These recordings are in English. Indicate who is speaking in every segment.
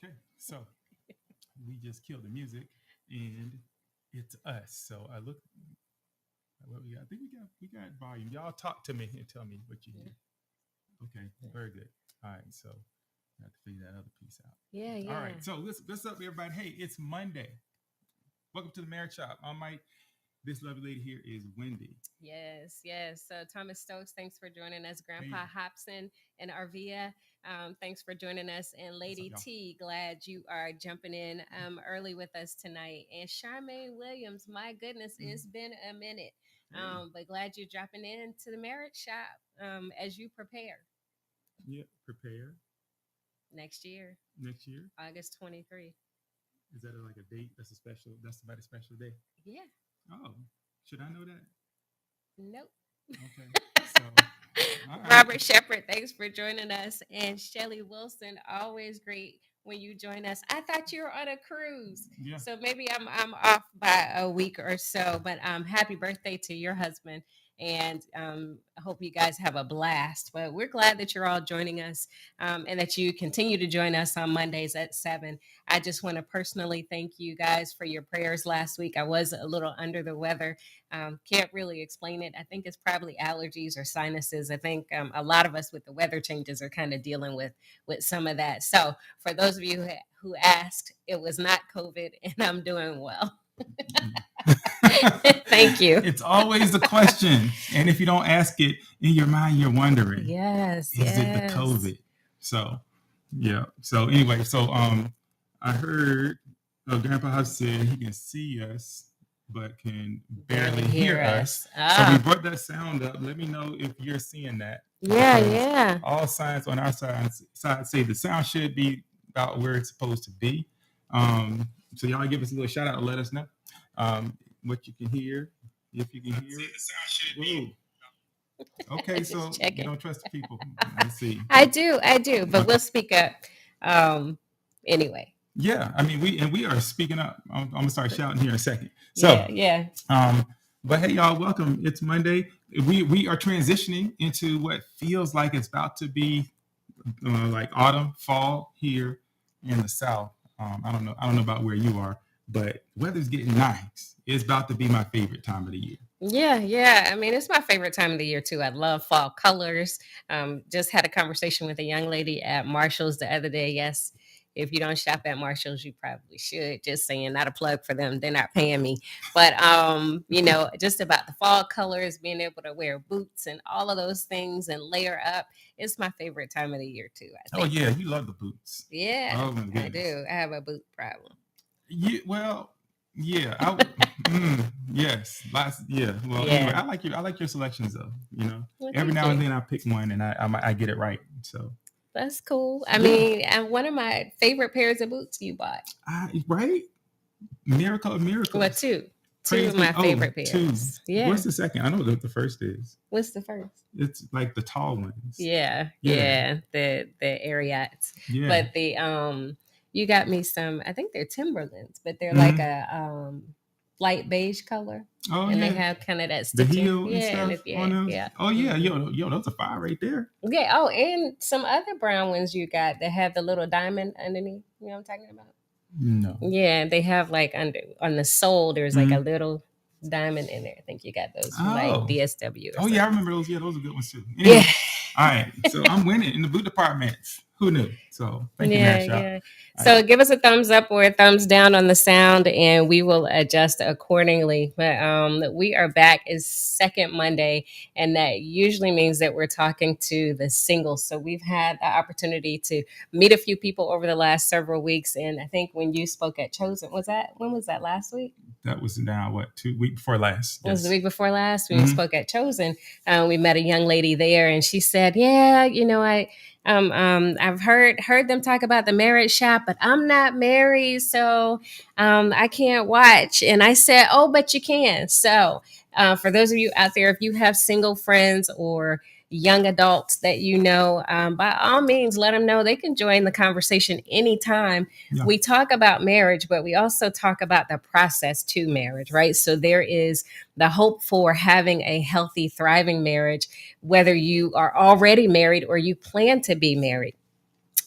Speaker 1: Okay, so we just killed the music, and it's us. So I look what we got. I think we got volume. Y'all talk to me and tell me what you hear. Okay, very good. All right, so I have to figure that other piece out.
Speaker 2: Yeah,
Speaker 1: All
Speaker 2: yeah.
Speaker 1: right, so what's up, everybody? Hey, it's Monday. Welcome to the Marriage Shop. I'm Mike. This lovely lady here is Wendy.
Speaker 2: Yes, yes. So Thomas Stokes, thanks for joining us.
Speaker 1: Hey,
Speaker 2: Grandpa Hobson and Arvia, thanks for joining us. And
Speaker 1: what's up,
Speaker 2: Lady
Speaker 1: y'all?
Speaker 2: T, glad you are jumping in early with us tonight. And Charmaine Williams, my goodness,
Speaker 1: Mm,
Speaker 2: it's been a minute.
Speaker 1: hey,
Speaker 2: But glad you're dropping in to the marriage shop as you prepare
Speaker 1: yeah, prepare
Speaker 2: next year,
Speaker 1: next year.
Speaker 2: August 23.
Speaker 1: Is that like a date? That's a special. That's about a special day.
Speaker 2: Yeah,
Speaker 1: Oh, should I know that?
Speaker 2: nope.
Speaker 1: Okay, so all right.
Speaker 2: Robert Shepard, thanks for joining us. And Shelly Wilson, always great when you join us. I thought you were on a cruise.
Speaker 1: Yeah.
Speaker 2: So maybe I'm off by a week or so, but happy birthday to your husband. And I hope you guys have a blast. But we're glad that you're all joining us and that you continue to join us on Mondays at 7. I just want to personally thank you guys for your prayers last week. I was a little under the weather. Can't really explain it. I think it's probably allergies or sinuses. I think a lot of us with the weather changes are kind of dealing with some of that. So for those of you who asked, it was not COVID, and I'm doing well. Thank you.
Speaker 1: It's always the question. And if you don't ask it in your mind, you're wondering,
Speaker 2: Yes,
Speaker 1: is it the
Speaker 2: yes.
Speaker 1: COVID? So, yeah. So, anyway, so I heard Grandpa Huff said he can see us, but can barely hear us. So, we brought that sound up. Let me know if you're seeing that.
Speaker 2: Yeah,
Speaker 1: Because
Speaker 2: yeah.
Speaker 1: all signs on our side say the sound should be about where it's supposed to be. So, y'all give us a little shout out and let us know what you can hear, if you can hear it. The sound should be. Okay,
Speaker 2: Just
Speaker 1: so you
Speaker 2: checking.
Speaker 1: don't trust the people. I see.
Speaker 2: I do, but
Speaker 1: Okay.
Speaker 2: we'll speak up. Anyway.
Speaker 1: Yeah, I mean we are speaking up. I'm gonna start shouting here in a second. So,
Speaker 2: Yeah, yeah.
Speaker 1: but hey y'all, welcome. It's Monday. We are transitioning into what feels like it's about to be like autumn, fall here in the South. I don't know about where you are, but weather's getting nice. It's about to be my favorite time of the year.
Speaker 2: Yeah, yeah. I mean, it's my favorite time of the year too. I love fall colors. Just had a conversation with a young lady at Marshall's the other day. Yes, if you don't shop at Marshall's, you probably should. Just saying, not a plug for them. They're not paying me. But just about the fall colors, being able to wear boots and all of those things and layer up. It's my favorite time of the year too, I
Speaker 1: Oh
Speaker 2: think.
Speaker 1: yeah, you love the boots.
Speaker 2: Yeah,
Speaker 1: Oh my
Speaker 2: I
Speaker 1: goodness.
Speaker 2: do. I have a boot problem.
Speaker 1: Well, yeah. Yes. Yeah. Well, anyway,
Speaker 2: Yeah.
Speaker 1: I like your selections though.
Speaker 2: Well,
Speaker 1: Every
Speaker 2: thank
Speaker 1: now and
Speaker 2: you.
Speaker 1: then I pick one and I get it right. So
Speaker 2: That's cool. I
Speaker 1: yeah,
Speaker 2: mean, and one of my favorite pairs of boots you bought.
Speaker 1: right. Miracle of
Speaker 2: Well,
Speaker 1: miracles.
Speaker 2: two
Speaker 1: Praise
Speaker 2: of
Speaker 1: be.
Speaker 2: my
Speaker 1: Oh,
Speaker 2: favorite
Speaker 1: two.
Speaker 2: pairs. Yeah.
Speaker 1: What's the second? I know what the first is.
Speaker 2: What's the first?
Speaker 1: It's like the tall ones.
Speaker 2: Yeah,
Speaker 1: Yeah.
Speaker 2: yeah, the Ariats.
Speaker 1: Yeah.
Speaker 2: But the you got me some. I think they're Timberlands, but they're like
Speaker 1: Mhm.
Speaker 2: a light beige color,
Speaker 1: Oh
Speaker 2: and they
Speaker 1: yeah.
Speaker 2: have kind of that
Speaker 1: The
Speaker 2: stitching.
Speaker 1: heel and
Speaker 2: Yeah, and
Speaker 1: stuff
Speaker 2: it, yeah,
Speaker 1: on those.
Speaker 2: yeah.
Speaker 1: Oh yeah,
Speaker 2: Mhm.
Speaker 1: yo, those are fire right there.
Speaker 2: Yeah. Oh, and some other brown ones you got that have the little diamond underneath. You know what I'm talking about?
Speaker 1: No.
Speaker 2: Yeah, they have like under on the sole. There's like a
Speaker 1: Mhm.
Speaker 2: little diamond in there. I think you got those from like
Speaker 1: Oh.
Speaker 2: DSW or
Speaker 1: Oh yeah, I
Speaker 2: something.
Speaker 1: remember those. Yeah, those are good ones too.
Speaker 2: Yeah.
Speaker 1: Anyway, all right. So I'm winning in the boot department. Who knew? So thank you,
Speaker 2: Yeah,
Speaker 1: Mary Shop.
Speaker 2: yeah.
Speaker 1: All right.
Speaker 2: So give us a thumbs up or a thumbs down on the sound, and we will adjust accordingly. But we are back. Is second Monday, and that usually means that we're talking to the singles. So we've had the opportunity to meet a few people over the last several weeks, and I think when you spoke at Chosen, was that when was that last week?
Speaker 1: That was now what 2 week before last.
Speaker 2: It was the
Speaker 1: Yes.
Speaker 2: week before last when we
Speaker 1: Mm-hmm.
Speaker 2: spoke at Chosen. We met a young lady there, and she said, "Yeah, I've heard them talk about the marriage shop, but I'm not married, so I can't watch." And I said, "Oh, but you can." So, for those of you out there, if you have single friends or young adults that you know, by all means, let them know they can join the conversation anytime.
Speaker 1: Yeah.
Speaker 2: We talk about marriage, but we also talk about the process to marriage, right? So there is the hope for having a healthy, thriving marriage, whether you are already married or you plan to be married.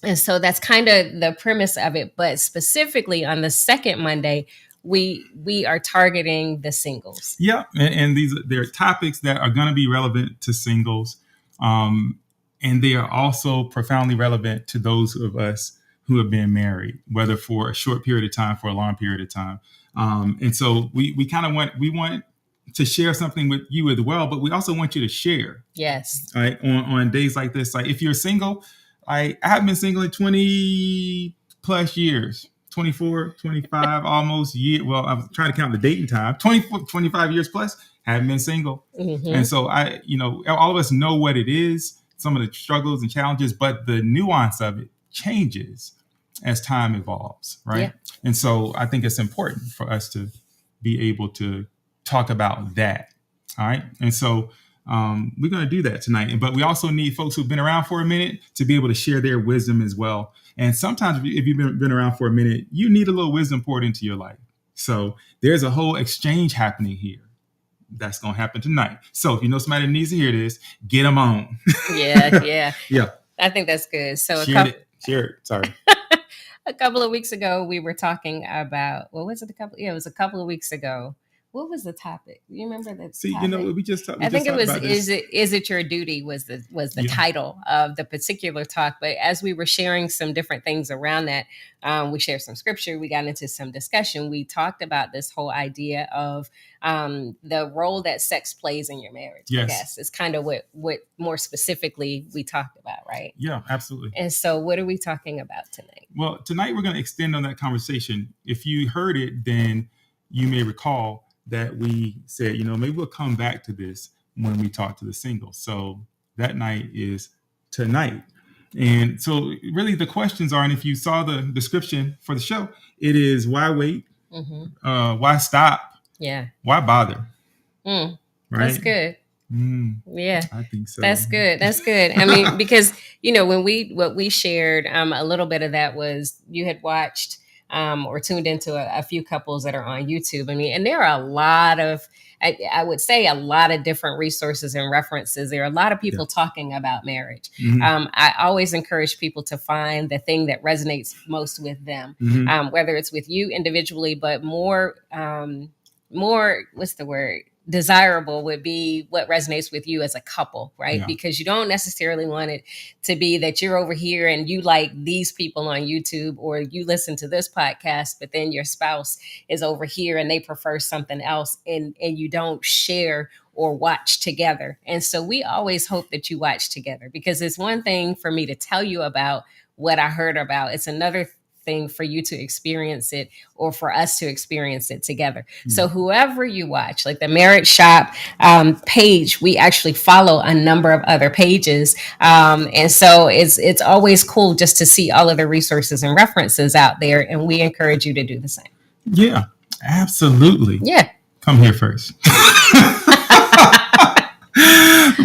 Speaker 2: And so that's kind of the premise of it. But specifically on the second Monday, we are targeting the singles.
Speaker 1: Yeah, and they're topics that are going to be relevant to singles, and they are also profoundly relevant to those of us who have been married, whether for a short period of time, for a long period of time. And so we kind of want to share something with you as well, but we also want you to share.
Speaker 2: Yes.
Speaker 1: Right, on days like this. Like if you're single, I have been single in 20 plus years. 24, 25, almost year. Well, I'm trying to count the dating time. 24, 25 years plus, haven't been single.
Speaker 2: Mm-hmm.
Speaker 1: And so all of us know what it is, some of the struggles and challenges, but the nuance of it changes as time evolves, right?
Speaker 2: Yeah.
Speaker 1: And so I think it's important for us to be able to talk about that. All right. And so we're going to do that tonight. But we also need folks who've been around for a minute to be able to share their wisdom as well. And sometimes if you've been around for a minute, you need a little wisdom poured into your life. So there's a whole exchange happening here. That's going to happen tonight. So if you know somebody that needs to hear this, get them on.
Speaker 2: Yeah.
Speaker 1: Yeah.
Speaker 2: I think that's good. So
Speaker 1: Share it. Sorry.
Speaker 2: A couple of weeks ago, we were talking about, what was it? It was a couple of weeks ago. What was the topic? You remember that?
Speaker 1: See,
Speaker 2: topic?
Speaker 1: we just talked.
Speaker 2: I think it was "Is it your duty?" was the title of the particular talk. But as we were sharing some different things around that, we shared some scripture. We got into some discussion. We talked about this whole idea of the role that sex plays in your marriage.
Speaker 1: Yes.
Speaker 2: I guess it's kind of what more specifically we talked about, right?
Speaker 1: Yeah, absolutely.
Speaker 2: And so, what are we talking about tonight?
Speaker 1: Well, tonight we're going to extend on that conversation. If you heard it, then you may recall that we said, maybe we'll come back to this when we talk to the singles. So that night is tonight. And so really the questions are, and if you saw the description for the show, it is why wait?
Speaker 2: Mm-hmm.
Speaker 1: Why stop?
Speaker 2: Yeah.
Speaker 1: Why bother?
Speaker 2: Right? That's good. Yeah,
Speaker 1: I think so.
Speaker 2: That's good. I mean, because, what we shared, a little bit of that was you had watched or tuned into a few couples that are on YouTube. I mean, and there are a lot of, I would say a lot of different resources and references. There are a lot of people talking about marriage. Mm-hmm. I always encourage people to find the thing that resonates most with them, whether it's with you individually, but more, what's the word? Desirable would be what resonates with you as a couple, right? Yeah. Because you don't necessarily want it to be that you're over here and you like these people on YouTube, or you listen to this podcast, but then your spouse is over here and they prefer something else, and you don't share or watch together. And so we always hope that you watch together, because it's one thing for me to tell you about what I heard about. It's another thing for you to experience it, or for us to experience it together. Mm. So whoever you watch, like the Marriage Shop page, we actually follow a number of other pages. And so it's always cool just to see all of the resources and references out there. And we encourage you to do the same.
Speaker 1: Yeah, absolutely.
Speaker 2: Yeah.
Speaker 1: Come here first.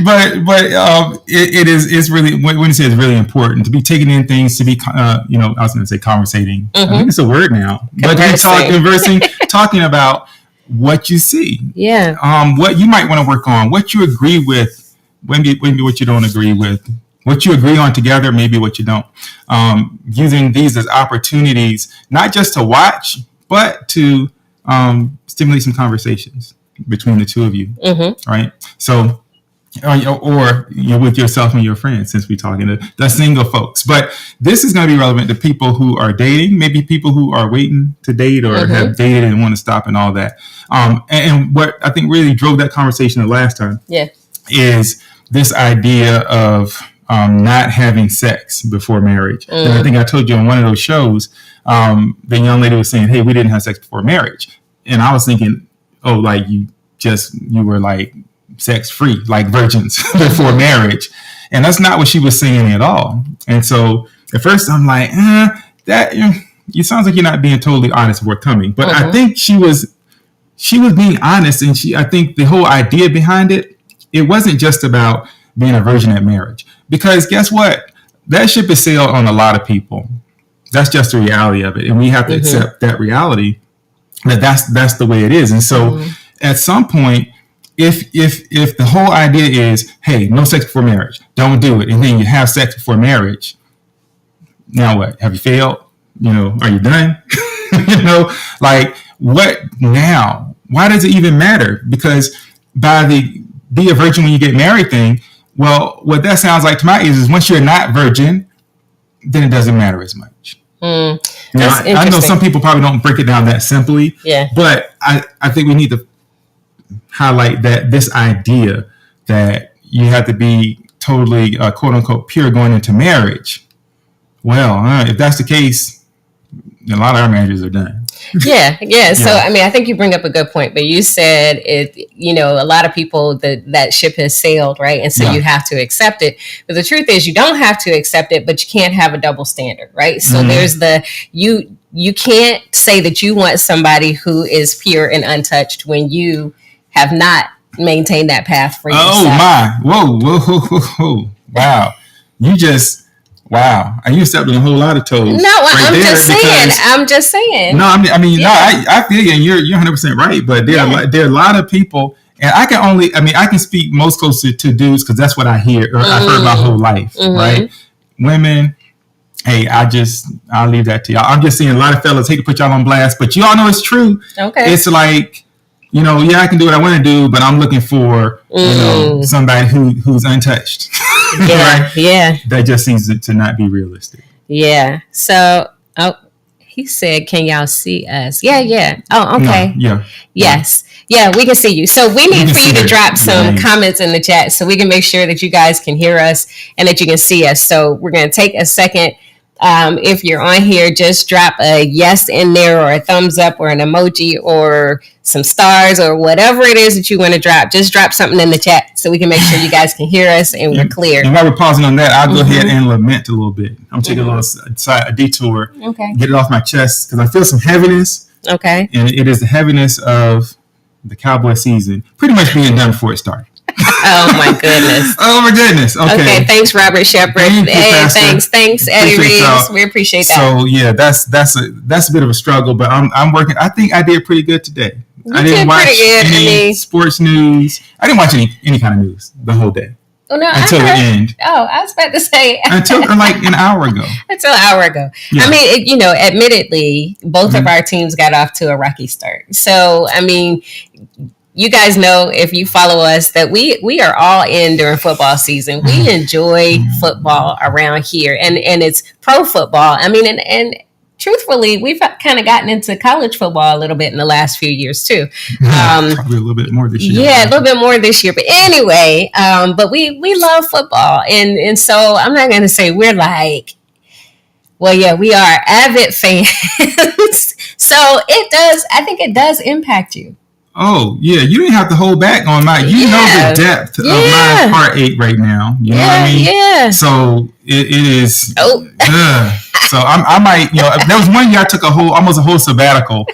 Speaker 1: But it's really, when you say it's really important to be taking in things, to be I was going to say conversating. Mm-hmm. I think it's a word now. But to be conversing, talking about what you see.
Speaker 2: Yeah.
Speaker 1: What you might want to work on, what you agree with, maybe what you don't agree with, what you agree on together, maybe what you don't. Using these as opportunities, not just to watch, but to stimulate some conversations between the two of you. Mm-hmm. Right? So, or with yourself and your friends, since we're talking to the single folks. But this is going to be relevant to people who are dating, maybe people who are waiting to date, or have dated and want to stop and all that. And what I think really drove that conversation the last time is this idea of not having sex before marriage. And I think I told you on one of those shows, the young lady was saying, hey, we didn't have sex before marriage. And I was thinking, oh, like you were like sex free, like virgins before marriage. And that's not what she was saying at all. And so at first I'm like, it sounds like you're not being totally honest and forthcoming. But I think she was being honest. And I think the whole idea behind it wasn't just about being a virgin at marriage. Because guess what? That ship has sailed on a lot of people. That's just the reality of it. And we have to accept that reality, that's the way it is. And so at some point, if the whole idea is, hey, no sex before marriage, don't do it, and then you have sex before marriage, now what? Have you failed? Are you done? Like what now? Why does it even matter? Because by the be a virgin when you get married thing, well, what that sounds like to my ears is once you're not virgin, then it doesn't matter as much. I know some people probably don't break it down that simply, but I think we need to highlight that this idea that you have to be totally quote unquote pure going into marriage. Well, if that's the case, a lot of our marriages are done.
Speaker 2: Yeah. So, I mean, I think you bring up a good point, but you said a lot of people that ship has sailed, right? And so you have to accept it. But the truth is you don't have to accept it, but you can't have a double standard, right? So there's you can't say that you want somebody who is pure and untouched when you have not maintained that path for yourself.
Speaker 1: Oh my, whoa. Wow. Wow, you stepped on a whole lot of toes.
Speaker 2: No, I'm just saying.
Speaker 1: No, I feel you, and you're 100% right. But there are a lot of people, and I can speak most closely to dudes because that's what I hear or I've heard my whole life, right? Women, hey, I'll leave that to y'all. I'm just seeing a lot of fellas hate to put y'all on blast, but you all know it's true.
Speaker 2: Okay,
Speaker 1: it's like. I can do what I want to do, but I'm looking for, somebody who's untouched. Right? Yeah. That just seems to not be realistic.
Speaker 2: Yeah. So, he said, can y'all see us? Yeah. Oh, okay.
Speaker 1: No, yeah.
Speaker 2: Yes. Yeah, we can see you. So we need for you to drop some comments in the chat so we can make sure that you guys can hear us and that you can see us. So we're going to take a second. If you're on here, just drop a yes in there or a thumbs up or an emoji or some stars or whatever it is that you want to drop. Just drop something in the chat so we can make sure you guys can hear us and we're clear.
Speaker 1: And while we're pausing on that, I'll go ahead and lament a little bit. I'm taking a detour, get it off my chest because I feel some heaviness.
Speaker 2: Okay.
Speaker 1: And it is the heaviness of the Cowboy season pretty much being done before it started.
Speaker 2: Oh my goodness. Okay. Thanks, Robert Shepard. Thanks, Eddie Reeves. We appreciate that.
Speaker 1: So yeah, that's a bit of a struggle, but I'm working. I think I did pretty good today. I didn't watch any sports news. I didn't watch any kind of news the whole day.
Speaker 2: Oh, no,
Speaker 1: until the end.
Speaker 2: Oh, I was about to say
Speaker 1: until like an hour ago.
Speaker 2: Until an hour ago. Yeah. I mean, admittedly, both of our teams got off to a rocky start. So, I mean, you guys know if you follow us that we are all in during football season. We enjoy football around here, and it's pro football. I mean, and truthfully, we've kind of gotten into college football a little bit in the last few years too.
Speaker 1: Probably a little bit more this year.
Speaker 2: Yeah, a little bit more this year. But anyway, but we love football, and so I'm not going to say we're like. Well, yeah, we are avid fans. So I think it does impact you.
Speaker 1: Oh, yeah. You didn't have to hold back on my, know the depth of my heartache right now. You know what I mean?
Speaker 2: Yeah.
Speaker 1: So it is. Oh. So I might, there was one year I took almost a whole sabbatical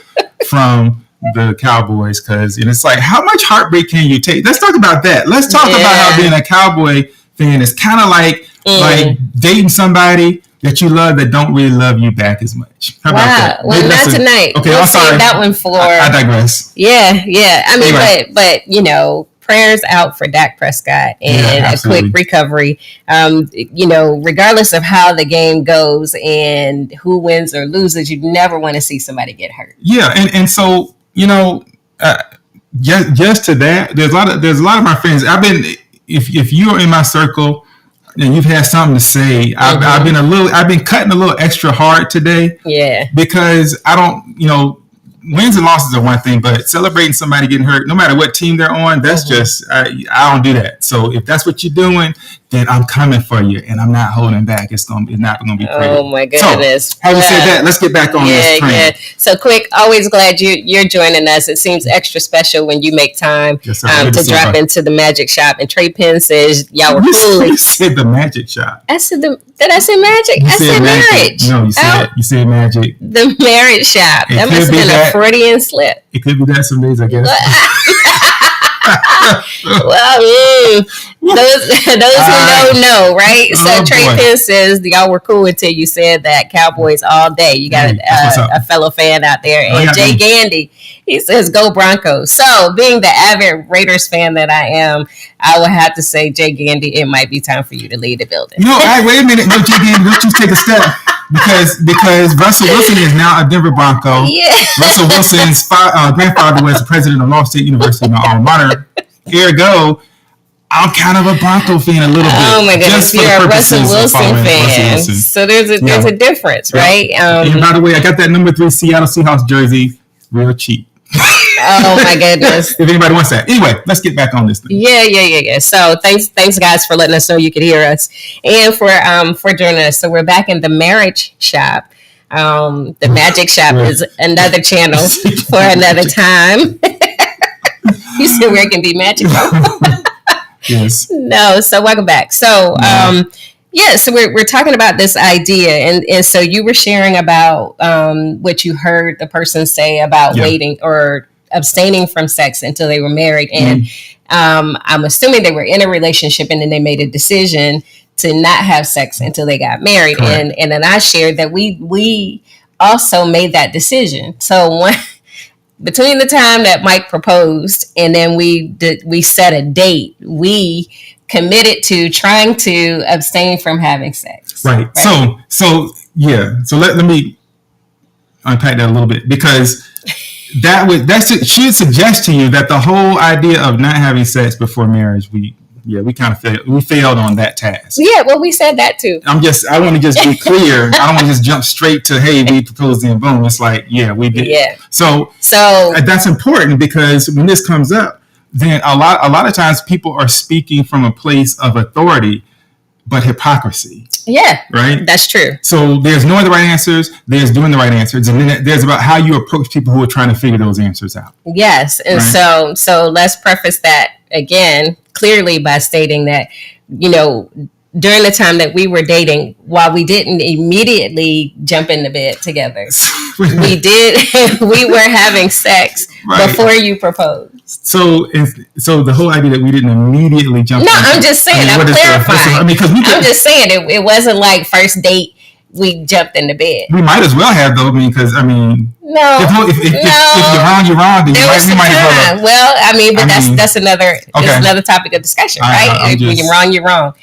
Speaker 1: from the Cowboys and it's like, how much heartbreak can you take? Let's talk about that. Let's talk about how being a Cowboy fan is kind of like dating somebody that you love that don't really love you back as much. How about that?
Speaker 2: Well, not tonight.
Speaker 1: Okay,
Speaker 2: we'll
Speaker 1: I'm sorry.
Speaker 2: Save that one for.
Speaker 1: I digress.
Speaker 2: Yeah. I mean, anyway. But prayers out for Dak Prescott and a quick recovery. Regardless of how the game goes and who wins or loses, you never want to see somebody get hurt.
Speaker 1: Yeah, and so just to that, there's a lot of my friends. I've been if you're in my circle. And you've had something to say. I've been cutting a little extra hard today.
Speaker 2: Yeah.
Speaker 1: Because I don't, wins and losses are one thing, but celebrating somebody getting hurt, no matter what team they're on, that's just I don't do that. So if that's what you're doing, then I'm coming for you, and I'm not holding back. It's not gonna be pretty.
Speaker 2: Oh my goodness!
Speaker 1: So, having said that, let's get back on this train. Yeah.
Speaker 2: So quick, always glad you're joining us. It seems extra special when you make time to drop into the Magic Shop. And Trey Penn says y'all were cool.
Speaker 1: You said the Magic Shop.
Speaker 2: I said did I say Magic? I said marriage.
Speaker 1: No, you said Magic.
Speaker 2: The Marriage Shop. That must have been a Freudian slip.
Speaker 1: It could be that some days, I guess.
Speaker 2: Well, those who don't know, right? So Trey Penn says y'all were cool until you said that Cowboys all day. You got a fellow fan out there, and Jay Gandy, he says go Broncos. So being the avid Raiders fan that I am, I would have to say, Jay Gandy, it might be time for you to leave the building.
Speaker 1: No, wait a minute, no, Jay Gandy, don't you take a step. because Russell Wilson is now a Denver Bronco.
Speaker 2: Yeah.
Speaker 1: Russell Wilson's grandfather was the president of Long State University, my alma mater. Ergo, I'm kind of a Bronco fan a little bit.
Speaker 2: Oh my goodness, you're a Russell Wilson fan. So there's a difference, right?
Speaker 1: And by the way, I got that number 3 Seattle Seahawks jersey real cheap.
Speaker 2: Oh my goodness!
Speaker 1: If anybody wants that, anyway, let's get back on this thing.
Speaker 2: Yeah. So thanks guys for letting us know you could hear us and for joining us. So we're back in the marriage shop. The magic shop is another channel for another time. You said where it can be magical.
Speaker 1: Yes.
Speaker 2: No. So welcome back. So so we're talking about this idea, and so you were sharing about what you heard the person say about waiting or abstaining from sex until they were married, and I'm assuming they were in a relationship and then they made a decision to not have sex until they got married.
Speaker 1: Correct.
Speaker 2: And then I shared that we also made that decision. So between the time that Mike proposed and then we set a date, we committed to trying to abstain from having sex.
Speaker 1: Right. So let me unpack that a little bit, because that should suggest to you that the whole idea of not having sex before marriage, we kind of failed on that task.
Speaker 2: Yeah, well, we said that too.
Speaker 1: I want to just be clear. I don't want to just jump straight to, hey, we proposed and boom. It's like, we did.
Speaker 2: Yeah.
Speaker 1: So that's important, because when this comes up, then a lot of times people are speaking from a place of authority, but hypocrisy.
Speaker 2: Yeah.
Speaker 1: Right?
Speaker 2: That's true.
Speaker 1: So there's knowing the right answers, there's doing the right answers, and then there's about how you approach people who are trying to figure those answers out.
Speaker 2: Yes. And
Speaker 1: right?
Speaker 2: so let's preface that again clearly by stating that, during the time that we were dating, while we didn't immediately jump into bed together, we were having sex before you proposed.
Speaker 1: So the whole idea that we didn't immediately jump.
Speaker 2: No, I'm just saying. I'm clarifying. I'm just saying it wasn't like first date we jumped into bed.
Speaker 1: We might as well have, though, because
Speaker 2: no.
Speaker 1: If you're wrong, you're wrong. Then we might as well.
Speaker 2: Well, that's another topic of discussion, right? When you're wrong, you're wrong.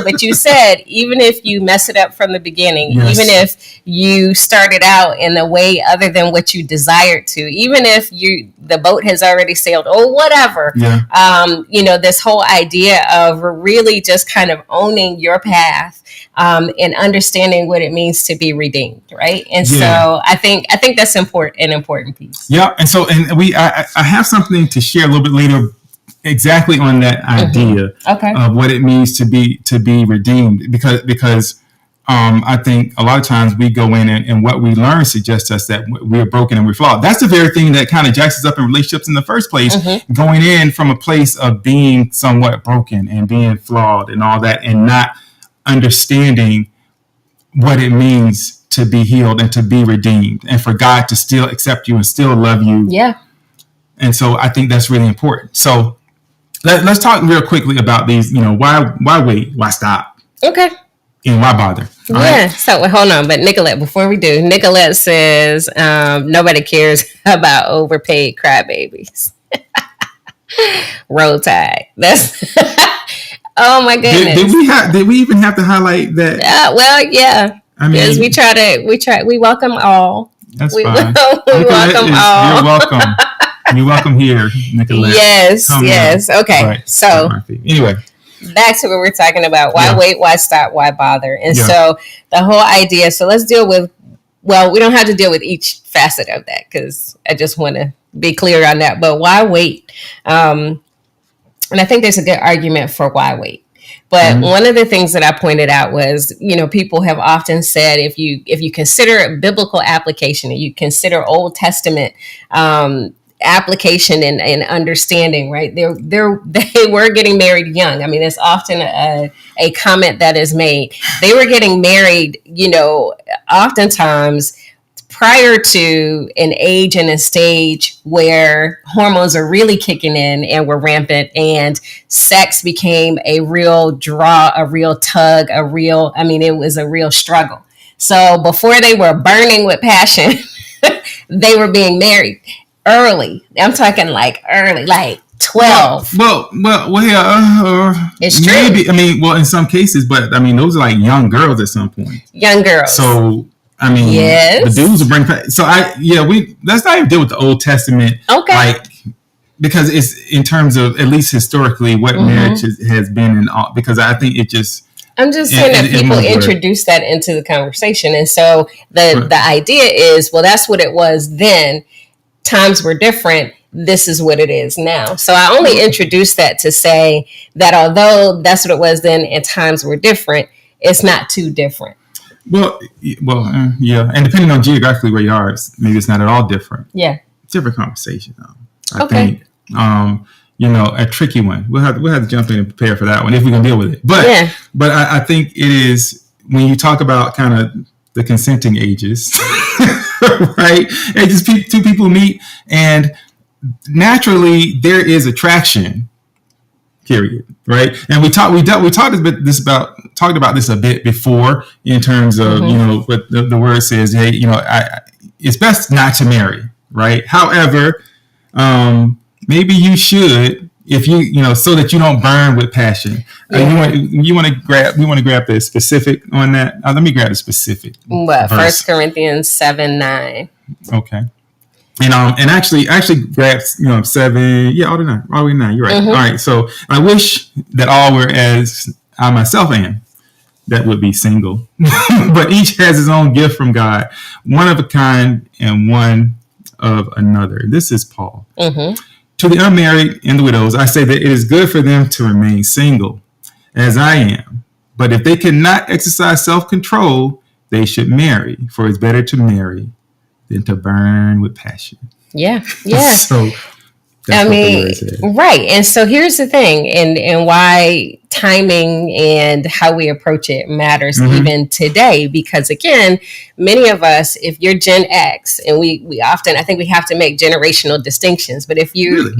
Speaker 2: But you said even if you mess it up from the beginning, even if you started out in a way other than what you desired to, even if the boat has already sailed or whatever, this whole idea of really just kind of owning your path and understanding what it means to be redeemed, right? And so I think that's an important piece.
Speaker 1: Yeah, and so I have something to share a little bit later, exactly on that idea of what it means to be redeemed, because I think a lot of times we go in and what we learn suggests us that we're broken and we're flawed. That's the very thing that kind of jacks us up in relationships in the first place, going in from a place of being somewhat broken and being flawed and all that, and not understanding what it means to be healed and to be redeemed, and for God to still accept you and still love you.
Speaker 2: Yeah. And
Speaker 1: so I think that's really important. So let's talk real quickly about these, why wait? Why stop?
Speaker 2: Okay.
Speaker 1: And why bother?
Speaker 2: All right? So hold on. But Nicolette, before we do, Nicolette says nobody cares about overpaid crybabies. Roll Tide. That's oh my goodness.
Speaker 1: Did we even have to highlight that?
Speaker 2: Well, yeah. Because we welcome all.
Speaker 1: That's
Speaker 2: fine.
Speaker 1: We welcome all. You're welcome. You're welcome here, Nicolette.
Speaker 2: Yes. Okay.
Speaker 1: Right.
Speaker 2: So
Speaker 1: anyway,
Speaker 2: back to what we're talking about. Why wait? Why stop? Why bother? And so the whole idea. So let's deal with. Well, we don't have to deal with each facet of that, because I just want to be clear on that. But why wait? And I think there's a good argument for why wait. But one of the things that I pointed out was, people have often said, if you consider biblical application and you consider Old Testament application and understanding, right? They were getting married young. I mean, it's often a comment that is made. They were getting married, oftentimes prior to an age and a stage where hormones are really kicking in and were rampant, and sex became a real draw, a real tug, it was a real struggle. So before they were burning with passion, they were being married early. I'm talking like early, like 12.
Speaker 1: Well, yeah.
Speaker 2: It's true.
Speaker 1: Maybe. I mean, well, in some cases, but I mean, those are like young girls at some point.
Speaker 2: Young girls.
Speaker 1: So, I mean,
Speaker 2: yes.
Speaker 1: the dudes will bring. So let's not even deal with the Old Testament.
Speaker 2: Okay.
Speaker 1: Like, because it's in terms of at least historically what marriage has been in all, because I think it just.
Speaker 2: I'm just saying that people introduce that into the conversation. And so the idea is, well, that's what it was then. Times were different. This is what it is now. So I only introduced that to say that although that's what it was then and times were different, it's not too different.
Speaker 1: Well, yeah. And depending on geographically where you are, maybe it's not at all different.
Speaker 2: Yeah.
Speaker 1: Different conversation, though. I think, a tricky one. We'll have to jump in and prepare for that one if we can deal with it. But but I think it is when you talk about kind of the consenting ages, right? And just two people meet, and naturally there is attraction. Period. Right? And we talked about this a bit before in terms of what the word says. Hey, it's best not to marry. Right? However, maybe you should, if so that you don't burn with passion. You want to grab the specific on that. Let me grab the specific.
Speaker 2: What? 1 Corinthians 7:9.
Speaker 1: Okay. And actually grabbed 7. Yeah, all the way 9. You're right. All right. So I wish that all were as I myself am. That would be single, but each has his own gift from God, one of a kind and one of another. This is Paul. To the unmarried and the widows, I say that it is good for them to remain single, as I am. But if they cannot exercise self-control, they should marry, for it's better to marry than to burn with passion. Yeah.
Speaker 2: So I mean, right. And so here's the thing, and why timing and how we approach it matters even today, because again, many of us, if you're Gen X, and we often, I think we have to make generational distinctions, but if you're,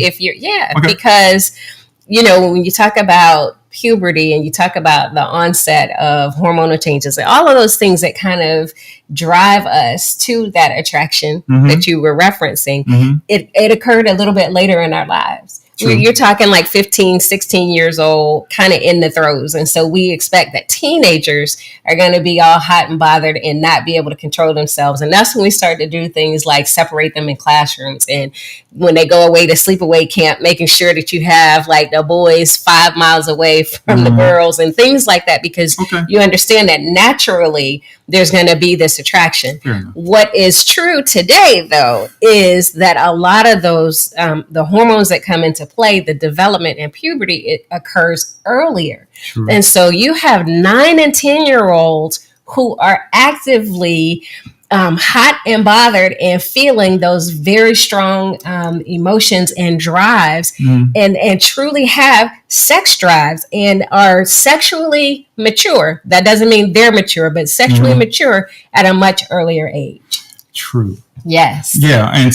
Speaker 2: because, when you talk about puberty and you talk about the onset of hormonal changes and all of those things that kind of drive us to that attraction that you were referencing, it occurred a little bit later in our lives. You're talking like 15, 16 years old, kind of in the throes. And so we expect that teenagers are going to be all hot and bothered and not be able to control themselves. And that's when we start to do things like separate them in classrooms. And when they go away to sleepaway camp, making sure that you have like the boys 5 miles away from the girls and things like that, because you understand that naturally there's going to be this attraction. What is true today, though, is that a lot of those, the hormones that come into play, the development and puberty, it occurs earlier. And so you have 9 and 10-year-olds who are actively hot and bothered and feeling those very strong emotions and drives and truly have sex drives and are sexually mature. That doesn't mean they're mature, but sexually mature at a much earlier age.
Speaker 1: True.
Speaker 2: Yes.
Speaker 1: Yeah, and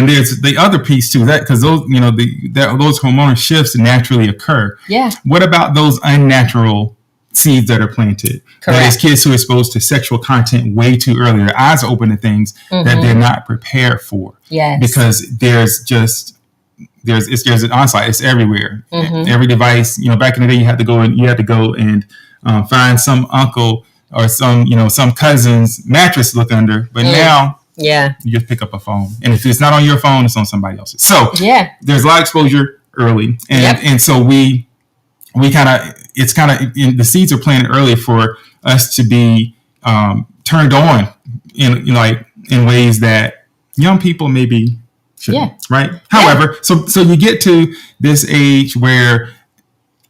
Speaker 1: there's the other piece too, that because those those hormonal shifts naturally occur. Yeah. What about those unnatural seeds that are planted? Correct. That is, kids who are exposed to sexual content way too early. Their eyes are open to things that they're not prepared for. Yes. Because there's an onslaught. It's everywhere. Every device. Back in the day, you had to go and find some uncle or some cousin's mattress to look under. But now. Yeah, you just pick up a phone, and if it's not on your phone, it's on somebody else's. So there's a lot of exposure early, and so we kind of the seeds are planted early for us to be turned on in ways that young people maybe shouldn't. Right. However, so you get to this age where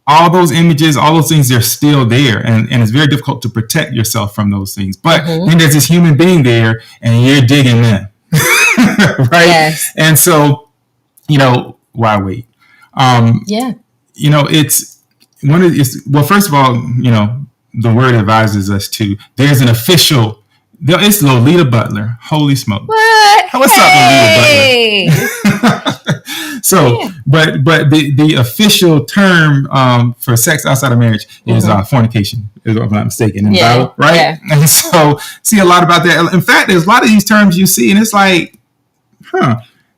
Speaker 1: all those images, all those things, they're still there. And it's very difficult to protect yourself from those things. But then there's this human being there and you're digging them. Right? Yes. And so, why wait? First of all, the word advises us to, there's an official, it's Lolita Butler. Holy smoke. What? What's up, Lolita Butler? So, but the official term for sex outside of marriage is fornication, if I'm not mistaken, in the Bible, right? Yeah. And so, see a lot about that. In fact, there's a lot of these terms you see, and it's like,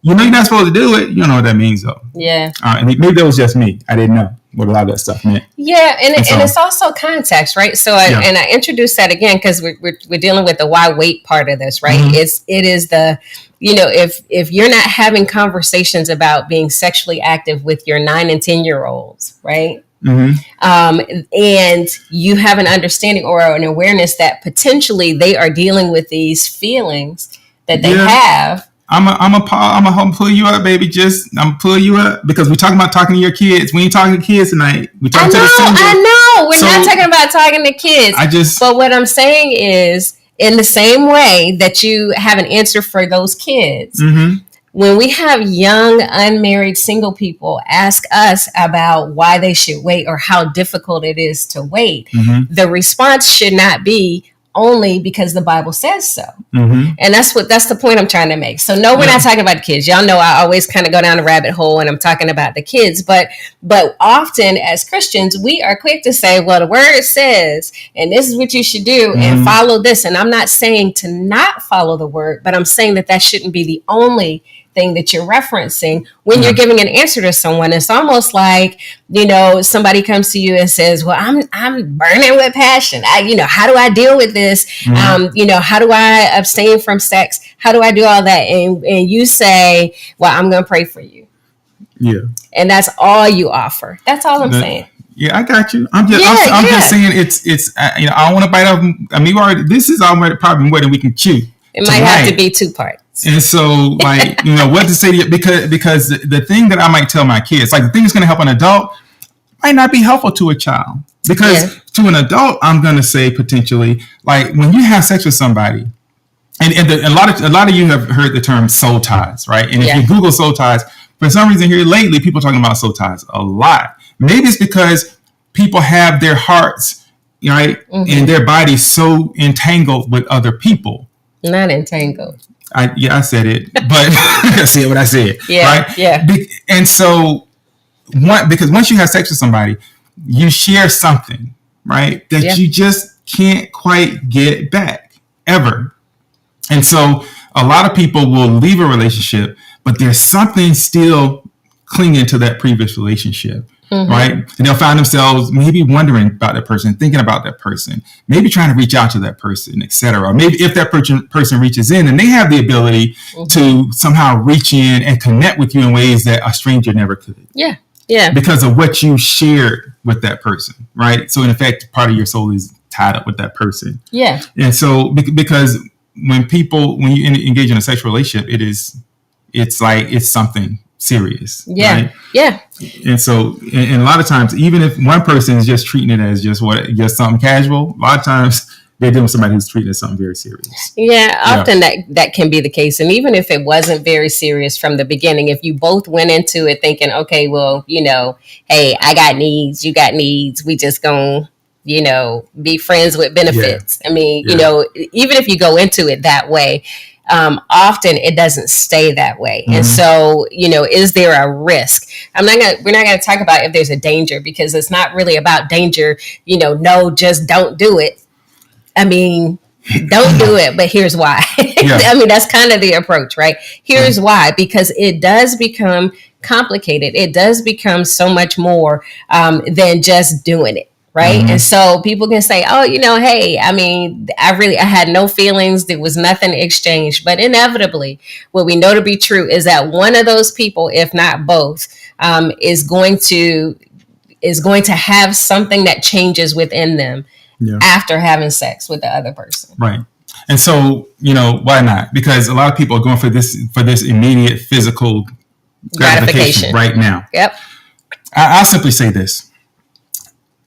Speaker 1: You know you're not supposed to do it. You don't know what that means, though.
Speaker 2: Yeah.
Speaker 1: And maybe that was just me. I didn't know what a lot of that stuff meant.
Speaker 2: Yeah, and it's also context, right? So, I introduced that again because we're dealing with the why wait part of this, right? Mm-hmm. It is the, if you're not having conversations about being sexually active with your 9 and 10-year-olds, right? Mm-hmm. And you have an understanding or an awareness that potentially they are dealing with these feelings that they have.
Speaker 1: I'm gonna pull you up, baby. I'm pull you up because we're talking about talking to your kids. We ain't talking to kids tonight. We're talking to the singles.
Speaker 2: I know. We're not talking about talking to kids. But what I'm saying is, in the same way that you have an answer for those kids, mm-hmm. when we have young, unmarried, single people ask us about why they should wait or how difficult it is to wait, mm-hmm. the response should not be only because the Bible says so. Mm-hmm. And that's the point I'm trying to make. So no, we're not talking about the kids. Y'all know I always kind of go down a rabbit hole and I'm talking about the kids, but often as Christians, we are quick to say, well, the word says, and this is what you should do, mm-hmm. and follow this. And I'm not saying to not follow the word, but I'm saying that shouldn't be the only thing that you're referencing when you're giving an answer to someone. It's almost like, somebody comes to you and says, well, I'm burning with passion. How do I deal with this? Mm-hmm. How do I abstain from sex? How do I do all that? And you say, well, I'm going to pray for you. Yeah. And that's all you offer. That's all I'm saying.
Speaker 1: Yeah, I got you. I'm just saying it's I don't want to bite off. I mean, this is already probably more than we can chew.
Speaker 2: It might have to be 2 parts.
Speaker 1: And so, what to say to you, because the thing that I might tell my kids, like the thing that's going to help an adult might not be helpful to a child. Because to an adult, I'm going to say potentially, like when you have sex with somebody, and a lot of you have heard the term soul ties, right? And if you Google soul ties, for some reason here lately, people are talking about soul ties a lot. Maybe it's because people have their hearts, right, mm-hmm. and their bodies so entangled with other people.
Speaker 2: Not entangled.
Speaker 1: I said it, but I said what I said. Yeah, right?
Speaker 2: Yeah.
Speaker 1: And so, because once you have sex with somebody, you share something, right, that you just can't quite get back ever. And so, a lot of people will leave a relationship, but there's something still clinging to that previous relationship. Mm-hmm. Right. And they'll find themselves maybe wondering about that person, thinking about that person, maybe trying to reach out to that person, etc. Maybe if that person reaches in and they have the ability mm-hmm. to somehow reach in and connect with you in ways that a stranger never could.
Speaker 2: Yeah. Yeah.
Speaker 1: Because of what you shared with that person. Right. So in effect, part of your soul is tied up with that person.
Speaker 2: Yeah.
Speaker 1: And so because when you engage in a sexual relationship, it's something serious.
Speaker 2: Yeah.
Speaker 1: Right?
Speaker 2: Yeah.
Speaker 1: And so, and a lot of times, even if one person is just treating it as just something casual, a lot of times they're dealing with somebody who's treating it as something very serious.
Speaker 2: Yeah. Often that can be the case. And even if it wasn't very serious from the beginning, if you both went into it thinking, okay, well, hey, I got needs, you got needs, we just gonna, be friends with benefits. Yeah. I mean, even if you go into it that way, often it doesn't stay that way. Mm-hmm. And so, is there a risk? We're not going to talk about if there's a danger, because it's not really about danger. No, just don't do it. I mean, don't do it, but here's why. Yeah. I mean, that's kind of the approach, right? Here's why, because it does become complicated. It does become so much more than just doing it. Right. Mm-hmm. And so people can say, oh, hey, I mean, I had no feelings. There was nothing exchanged. But inevitably, what we know to be true is that one of those people, if not both, is going to have something that changes within them after having sex with the other person.
Speaker 1: Right. And so, why not? Because a lot of people are going for this immediate physical gratification right now.
Speaker 2: Yep.
Speaker 1: I'll simply say this.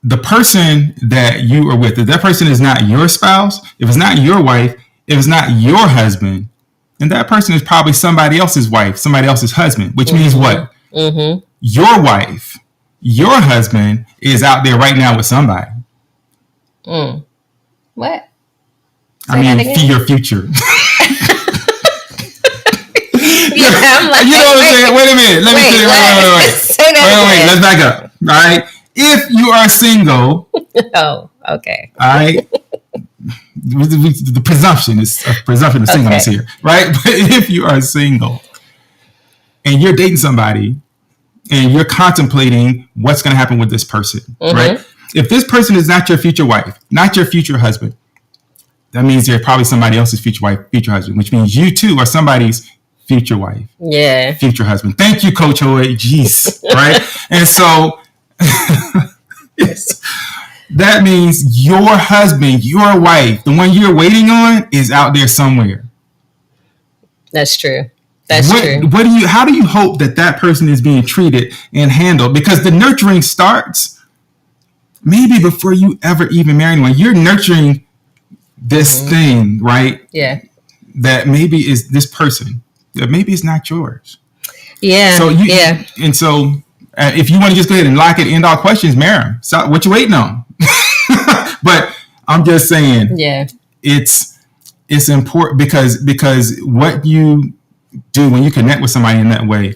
Speaker 1: The person that you are with, if that person is not your spouse, if it's not your wife, if it's not your husband, then that person is probably somebody else's wife, somebody else's husband, which mm-hmm. means what? Mm-hmm. Your wife, your husband is out there right now with somebody.
Speaker 2: What?
Speaker 1: I mean, for your future.
Speaker 2: I'm like,
Speaker 1: what I'm saying? Wait a minute. Let me say wait. Let's back up. All right. If you are single,
Speaker 2: oh, okay.
Speaker 1: All right. The presumption of singleness here, right? But if you are single, and you're dating somebody and you're contemplating what's going to happen with this person, right? If this person is not your future wife, not your future husband, that means they're probably somebody else's future wife, future husband, which means you too are somebody's future wife, future husband. Thank you, Coach Hoy. Jeez, right? And so that means your husband, your wife, the one you're waiting on, is out there somewhere.
Speaker 2: That's true. That's true.
Speaker 1: How do you hope that person is being treated and handled? Because the nurturing starts maybe before you ever even marry anyone. You're nurturing this thing, right?
Speaker 2: Yeah.
Speaker 1: That maybe is this person. That maybe it's not yours.
Speaker 2: Yeah.
Speaker 1: So and so if you want to just go ahead and lock it, end all questions, marry him. So what you waiting on? But I'm just saying, it's important because what you do when you connect with somebody in that way,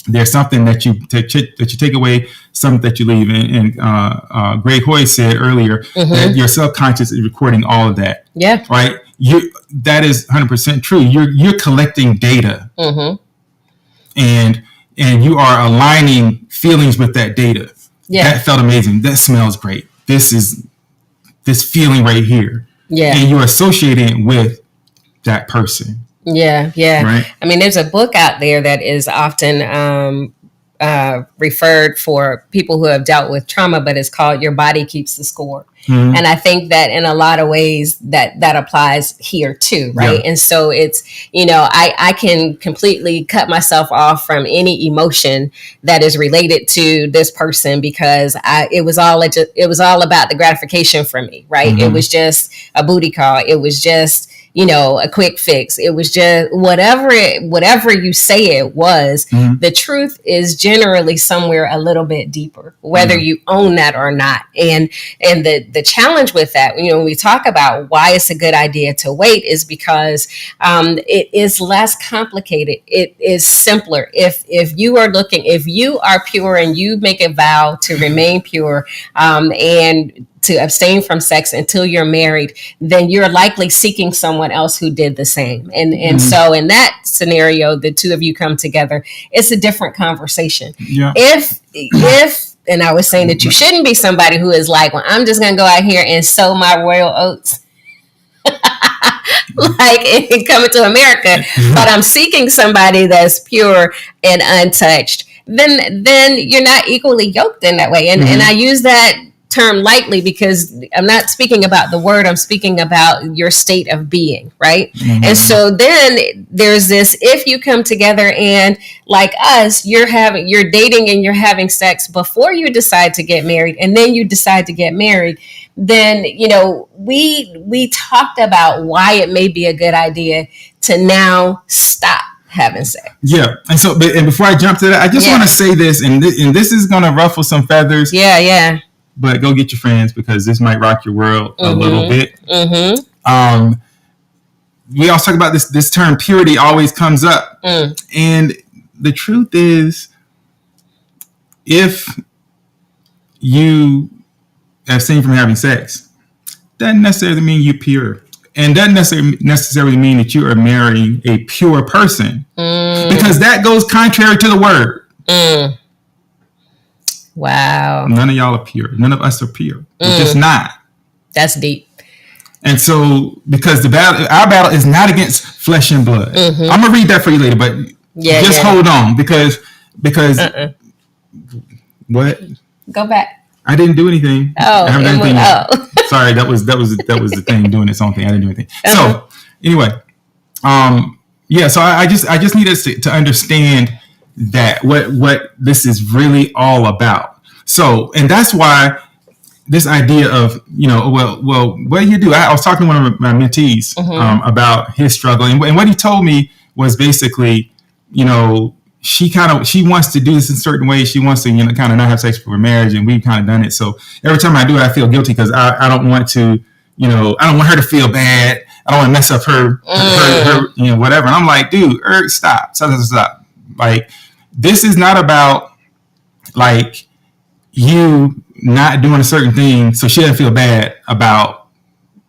Speaker 1: there's something that you take away, something that you leave. And Greg Hoy said earlier that your subconscious is recording all of that.
Speaker 2: Yeah.
Speaker 1: Right. That is 100% true. You're collecting data, and you are aligning feelings with that data. Yeah. That felt amazing. That smells great. This is this feeling right here. Yeah. And you're associating it with that person.
Speaker 2: Yeah. Yeah. Right? I mean, there's a book out there that is often referred for people who have dealt with trauma, but it's called Your Body Keeps the Score. And I think that in a lot of ways that applies here too, right? Yeah. And so it's, I can completely cut myself off from any emotion that is related to this person because it was all about the gratification for me, right? It was just a booty call. It was just, a quick fix. It was just whatever you say it was. The truth is generally somewhere a little bit deeper, whether you own that or not. And the challenge with that, when we talk about why it's a good idea to wait, is because it is less complicated. It is simpler. If you are pure and you make a vow to remain pure, and to abstain from sex until you're married, then you're likely seeking someone else who did the same. And so in that scenario, the two of you come together, it's a different conversation. Yeah. If and I was saying that you shouldn't be somebody who is like, well, I'm just going to go out here and sow my royal oats. Like coming to America, but I'm seeking somebody that's pure and untouched, then you're not equally yoked in that way. And I use that term lightly because I'm not speaking about the word, I'm speaking about your state of being, right? And so then there's this, if you come together and like us, you're dating and you're having sex before you decide to get married, and then you decide to get married, then we talked about why it may be a good idea to now stop having sex. Yeah. And so and before I jump to that, I just want to say this, and this is going to ruffle some feathers. Yeah. But go get your friends because this might rock your world a little bit. We always talk about this term purity always comes up. And the truth is, if you abstain from having sex, doesn't necessarily mean you're pure. And doesn't necessarily mean that you are marrying a pure person. Because that goes contrary to the word. Wow. None of y'all are pure. None of us are pure. We're just not. That's deep. And so, because our battle is not against flesh and blood. I'm gonna read that for you later, but just hold on because what? Go back. I didn't do anything. Oh, I haven't done anything. Sorry, that was the thing doing its own thing. I didn't do anything. So anyway, so I just need us to understand that what this is really all about. So, and that's why this idea of, well, what do you do? I was talking to one of my mentees about his struggle. And what he told me was basically, she wants to do this in certain ways. She wants to, kind of not have sex before marriage. And we've kind of done it. So every time I do it, I feel guilty because I don't want to, I don't want her to feel bad. I don't want to mess up her whatever. And I'm like, dude, stop. Like, this is not about like you not doing a certain thing so she doesn't feel bad about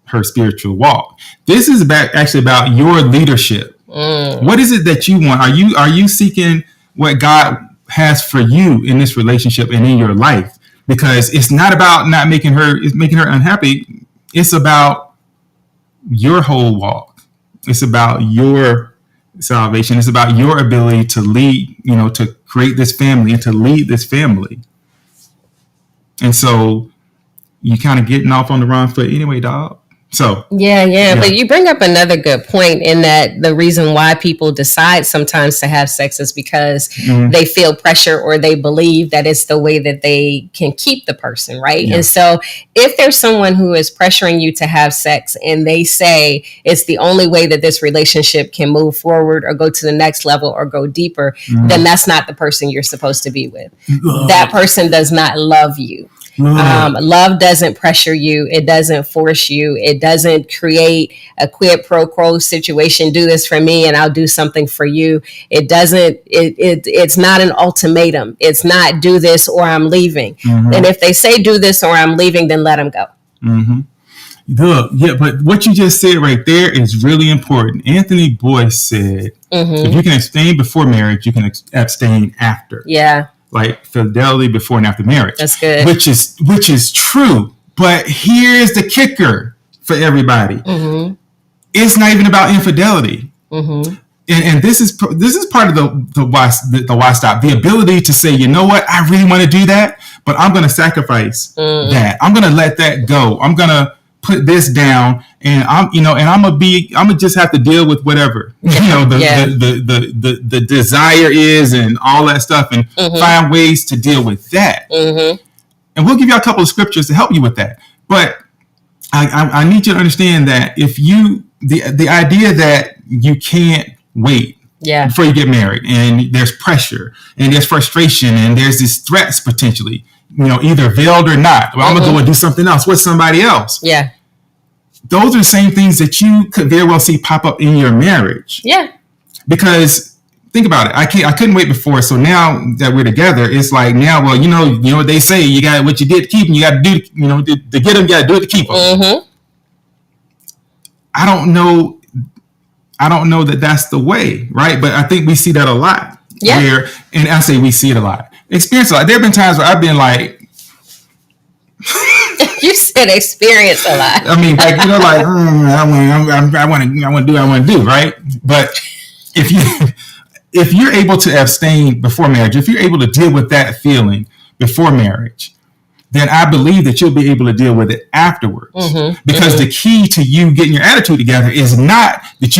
Speaker 2: her spiritual walk. This is actually about your leadership. What is it that you want? Are you seeking
Speaker 1: what God has for you in this relationship and in your life. Because it's not about not making her, it's making her unhappy. It's about your whole walk. It's about your salvation. It's about your ability to lead, to create this family and to lead this family. And so you kind of getting off on the wrong foot anyway, dog. So
Speaker 2: yeah, but you bring up another good point in that the reason why people decide sometimes to have sex is because they feel pressure or they believe that it's the way that they can keep the person, right? Yeah. And so if there's someone who is pressuring you to have sex and they say it's the only way that this relationship can move forward or go to the next level or go deeper, then that's not the person you're supposed to be with. That person does not love you. Love doesn't pressure you. It doesn't force you. It doesn't create a quid pro quo situation. Do this for me and I'll do something for you. It doesn't, it's not an ultimatum. It's not do this or I'm leaving. And if they say do this or I'm leaving, then let them go.
Speaker 1: Look, yeah, but what you just said right there is really important. Anthony Boyce said, if you can abstain before marriage, you can abstain after.
Speaker 2: Yeah.
Speaker 1: Like fidelity before and after marriage. That's
Speaker 2: good.
Speaker 1: Which is true. But here's the kicker for everybody. It's not even about infidelity. And this is part of the why stop. The ability to say, you know what, I really want to do that, but I'm going to sacrifice that. I'm going to let that go. I'm going to put this down, and I'm gonna just have to deal with whatever the desire is and all that stuff, and find ways to deal with that. And we'll give you a couple of scriptures to help you with that. But I need you to understand that if you the idea that you can't wait before you get married, and there's pressure and there's frustration and there's these threats potentially, either veiled or not. Well, I'm gonna go and do something else with somebody else.
Speaker 2: Yeah.
Speaker 1: Those are the same things that you could very well see pop up in your marriage.
Speaker 2: Yeah.
Speaker 1: Because think about it. I couldn't wait before. So now that we're together, it's like now, well, you know what they say, you got what you did to keep them, you got to do, to get them, you got to do it to keep them. I don't know that that's the way, right? But I think we see that a lot.
Speaker 2: Yeah.
Speaker 1: And I say we see it a lot. Experience a lot. There have been times where I've been like,
Speaker 2: you said experience a lot.
Speaker 1: I mean, like, I want to do what I want to do, right? But if you're able to abstain before marriage, if you're able to deal with that feeling before marriage, then I believe that you'll be able to deal with it afterwards. Because the key to you getting your attitude together is not that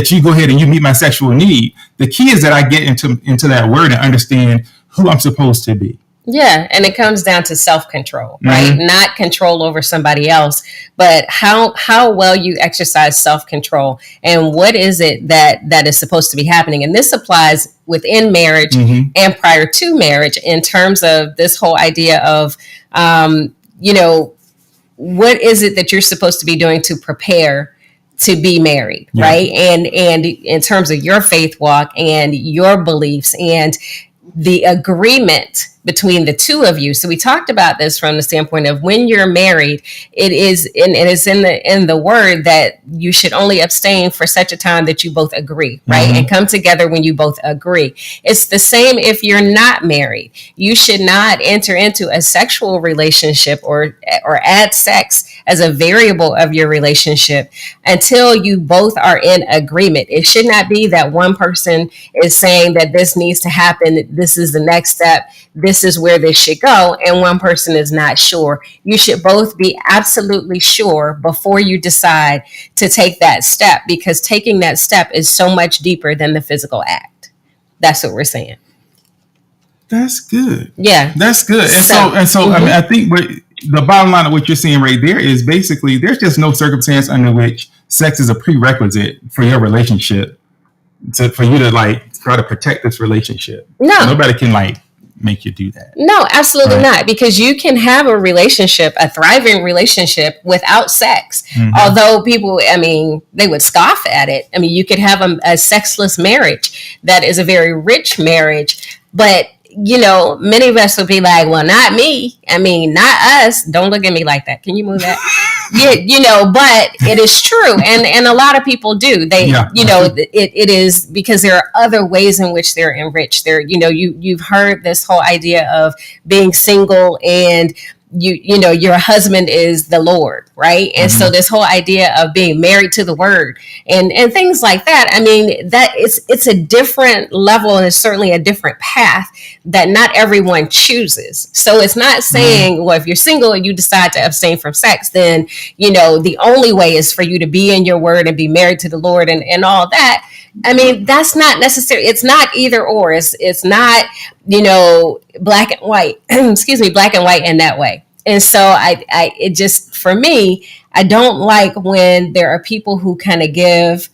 Speaker 1: you go ahead and you meet my sexual need. The key is that I get into that word and understand who I'm supposed to be.
Speaker 2: Yeah, and it comes down to self-control, right? Not control over somebody else, but how well you exercise self-control, and what is it that is supposed to be happening. And this applies within marriage and prior to marriage in terms of this whole idea of, what is it that you're supposed to be doing to prepare to be married, right? And in terms of your faith walk and your beliefs and the agreement between the two of you. So we talked about this from the standpoint of when you're married, it is in the word that you should only abstain for such a time that you both agree, right? And come together when you both agree. It's the same if you're not married. You should not enter into a sexual relationship or add sex as a variable of your relationship until you both are in agreement. It should not be that one person is saying that this needs to happen, this is the next step, this is where this should go, and one person is not sure. You should both be absolutely sure before you decide to take that step, because taking that step is so much deeper than the physical act. That's what we're saying.
Speaker 1: That's good.
Speaker 2: Yeah.
Speaker 1: That's good. And so I mean, I think the bottom line of what you're saying right there is basically there's just no circumstance under which sex is a prerequisite for your relationship for you to try to protect this relationship.
Speaker 2: No.
Speaker 1: Nobody can make you do that.
Speaker 2: No, absolutely not. Because you can have a relationship, a thriving relationship without sex. Although people, they would scoff at it. You could have a sexless marriage that is a very rich marriage, but many of us will be like, well, not me. Not us. Don't look at me like that. Can you move that? Yeah, but it is true, and a lot of people do. It is because there are other ways in which they're enriched. You've heard this whole idea of being single, and your husband is the Lord, right? And so this whole idea of being married to the Word and things like that. I mean, that it's a different level, and it's certainly a different path that not everyone chooses. So it's not saying, well, if you're single and you decide to abstain from sex, then the only way is for you to be in your Word and be married to the Lord and all that. I mean, that's not necessary. It's not either or. It's not, black and white, black and white in that way. And so it just, for me, I don't like when there are people who kind of give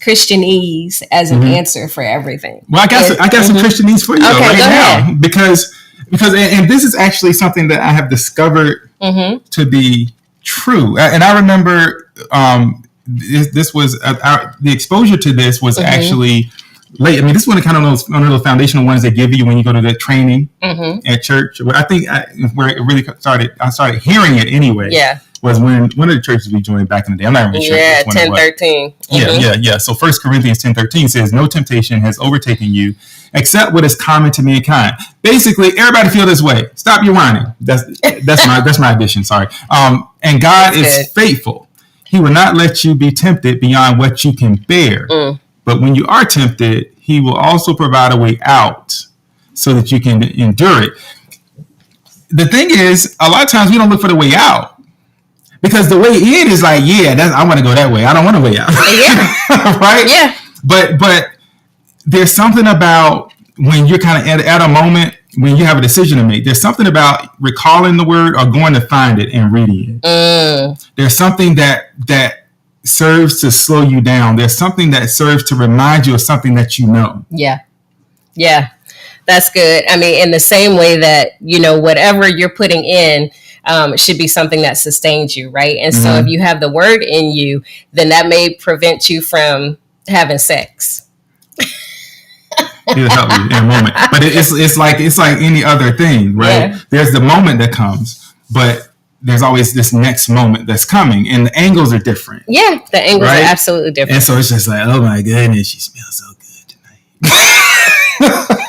Speaker 2: Christianese as an answer for everything.
Speaker 1: Well, I got some Christianese for you right now, because and this is actually something that I have discovered to be true. And I remember this was the exposure to this was actually late. I mean, this is one of those foundational ones they give you when you go to the training at church. I think where it really started, I started hearing it anyway.
Speaker 2: Yeah.
Speaker 1: Was when one of the churches we joined back in the day. I'm not even sure.
Speaker 2: Yeah, 10:13.
Speaker 1: Yeah. So 1 Corinthians 10:13 says, "No temptation has overtaken you, except what is common to mankind." Basically, everybody feel this way. Stop your whining. That's my addition. Sorry. And God is faithful. He will not let you be tempted beyond what you can bear. But when you are tempted, He will also provide a way out so that you can endure it. The thing is, a lot of times we don't look for the way out. Because the way in is like, I want to go that way. I don't want to way out. Yeah. Right?
Speaker 2: Yeah.
Speaker 1: But there's something about when you're kind of at a moment when you have a decision to make. There's something about recalling the word or going to find it and reading it. There's something that serves to slow you down. There's something that serves to remind you of something that you know.
Speaker 2: Yeah. Yeah. That's good. I mean, in the same way that, whatever you're putting in, should be something that sustains you, right? And so if you have the word in you, then that may prevent you from having sex.
Speaker 1: It'll help you in a moment. But it's like any other thing, right? Yeah. There's the moment that comes, but there's always this next moment that's coming, and the angles are different.
Speaker 2: Yeah, the angles are absolutely different.
Speaker 1: And so it's just like, oh my goodness, she smells so good tonight.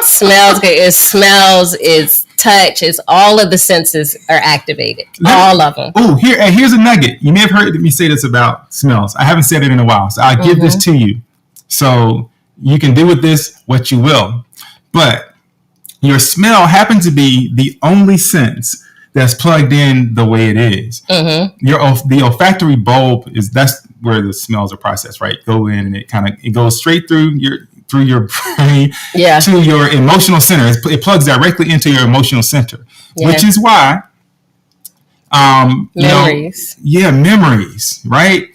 Speaker 2: Smells good. It smells, it's touch, it's all of the senses are activated. All of them.
Speaker 1: Oh, here's a nugget. You may have heard me say this about smells. I haven't said it in a while, so I'll give this to you. So you can do with this what you will. But your smell happens to be the only sense that's plugged in the way it is. The olfactory bulb that's where the smells are processed, right? Go in and it goes straight through your brain to your emotional center. It plugs directly into your emotional center, which is why
Speaker 2: memories.
Speaker 1: Memories, right?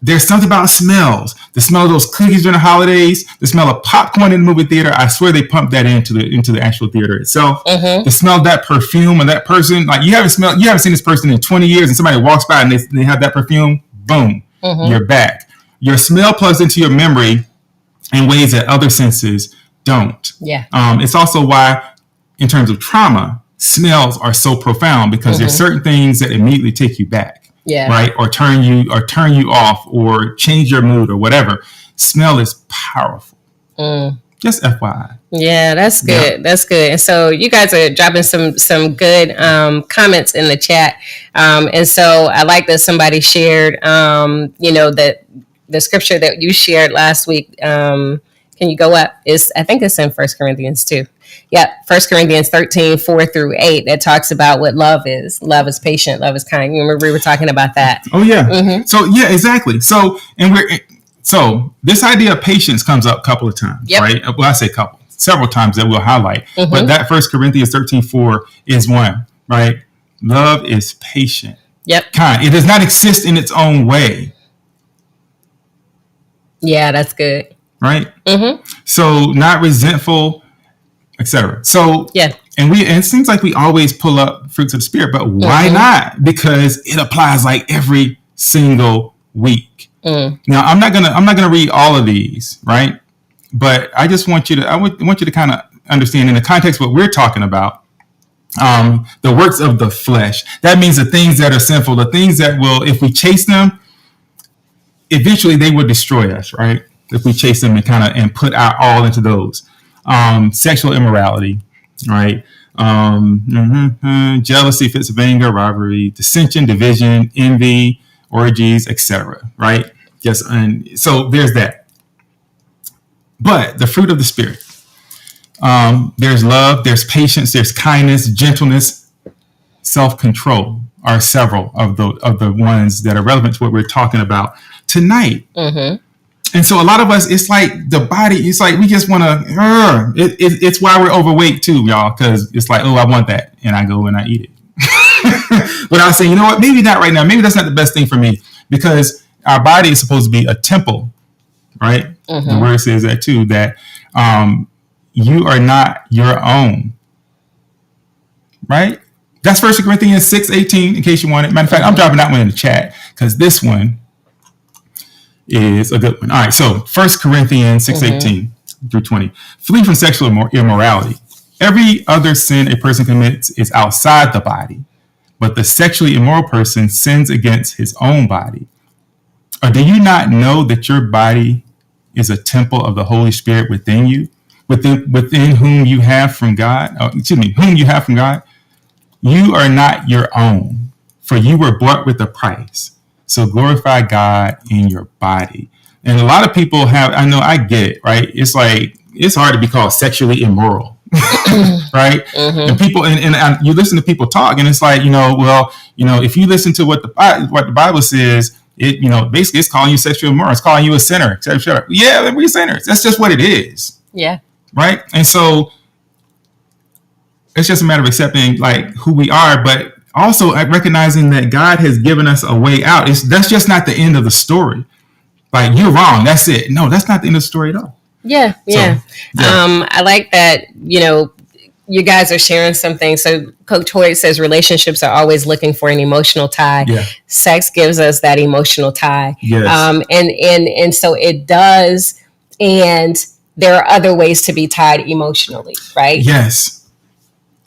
Speaker 1: There's something about smells. The smell of those cookies during the holidays, the smell of popcorn in the movie theater. I swear they pumped that into the actual theater itself. The smell of that perfume of that person. Like you haven't seen this person in 20 years, and somebody walks by and they have that perfume. Boom, you're back. Your smell plugs into your memory in ways that other senses don't.
Speaker 2: Yeah.
Speaker 1: It's also why, in terms of trauma, smells are so profound because there's certain things that immediately take you back.
Speaker 2: Yeah.
Speaker 1: Right. Or turn you off or change your mood or whatever. Smell is powerful. Just FYI.
Speaker 2: Yeah, that's good. Yeah. That's good. And so you guys are dropping some good comments in the chat. And so I like that somebody shared, that the scripture that you shared last week. Can you go up? I think it's in 1 Corinthians 2. Yeah, 1 Corinthians 13, 4-8, that talks about what love is. Love is patient, love is kind. You remember we were talking about that.
Speaker 1: Oh, yeah. So, yeah, exactly. So this idea of patience comes up a couple of times, right? Well, I say several times that we'll highlight. But that 1 Corinthians 13:4 is one, right? Love is patient.
Speaker 2: Yep.
Speaker 1: Kind. It does not exist in its own way.
Speaker 2: Yeah, that's good.
Speaker 1: Right? So not resentful, etc. So and it seems like we always pull up fruits of the spirit, but why not? Because it applies like every single week. Now I'm not gonna read all of these, right? But I just want you to want you to kind of understand in the context of what we're talking about. The works of the flesh. That means the things that are sinful, the things that will, if we chase them, eventually they will destroy us, right? If we chase them and put our all into those. Sexual immorality, right? Jealousy, fits of anger, rivalry, dissension, division, envy, orgies, etc. Right? Yes, and so there's that. But the fruit of the Spirit. There's love, there's patience, there's kindness, gentleness, self-control are several of the ones that are relevant to what we're talking about tonight.
Speaker 2: Mm-hmm.
Speaker 1: And so a lot of us, it's like the body, it's like we just want to, it's why we're overweight too, y'all, because it's like, oh, I want that. And I go and I eat it. But I was saying, you know what, maybe not right now. Maybe that's not the best thing for me, because our body is supposed to be a temple, right? Mm-hmm. The word says that too, that you are not your own, right? That's 1 Corinthians 6:18, in case you want it. Matter of fact, I'm dropping that one in the chat, because this one is a good one. All right, so 1 Corinthians 6:18 through 20. Flee from sexual immorality. Every other sin a person commits is outside the body, but the sexually immoral person sins against his own body. Or do you not know that your body is a temple of the Holy Spirit within you, within whom you have from God? Whom you have from God? You are not your own, for you were bought with a price. So glorify God in your body. And a lot of people have, I know, I get it, right? It's like, it's hard to be called sexually immoral, right? Mm-hmm. And people, and you listen to people talk, and it's like, if you listen to what the Bible says, it, basically it's calling you sexually immoral. It's calling you a sinner. Shut up. Yeah, we're sinners. That's just what it is.
Speaker 2: Yeah.
Speaker 1: Right. And so it's just a matter of accepting like who we are, but also recognizing that God has given us a way out. That's just not the end of the story. Like, you're wrong, that's it. No, that's not the end of the story at all.
Speaker 2: Yeah. I like that, you guys are sharing something. So Coach Hoyt says relationships are always looking for an emotional tie.
Speaker 1: Yeah.
Speaker 2: Sex gives us that emotional tie.
Speaker 1: Yes.
Speaker 2: And so it does. And there are other ways to be tied emotionally, right?
Speaker 1: Yes.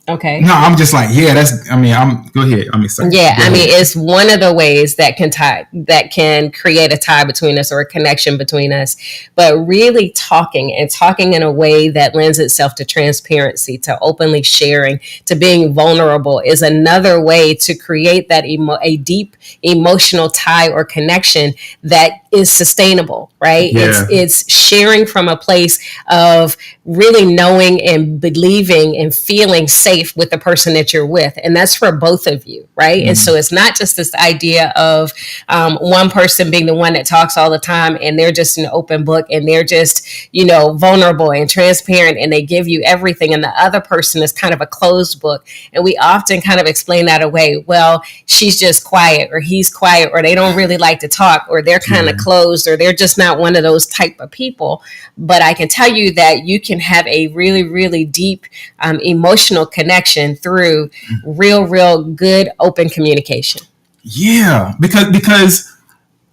Speaker 2: Okay.
Speaker 1: No, I'm just like, yeah, go ahead. I'm excited.
Speaker 2: Yeah. It's one of the ways that can create a tie between us, or a connection between us, but really talking in a way that lends itself to transparency, to openly sharing, to being vulnerable is another way to create that a deep emotional tie or connection that is sustainable, right?
Speaker 1: Yeah.
Speaker 2: It's sharing from a place of really knowing and believing and feeling safe with the person that you're with. And that's for both of you, right? Mm-hmm. And so it's not just this idea of one person being the one that talks all the time and they're just an open book and they're just, vulnerable and transparent and they give you everything, and the other person is kind of a closed book. And we often kind of explain that away. Well, she's just quiet, or he's quiet, or they don't really like to talk, or they're kind of closed, or they're just not one of those type of people. But I can tell you that you can have a really, really deep emotional connection through real good open communication.
Speaker 1: Yeah, because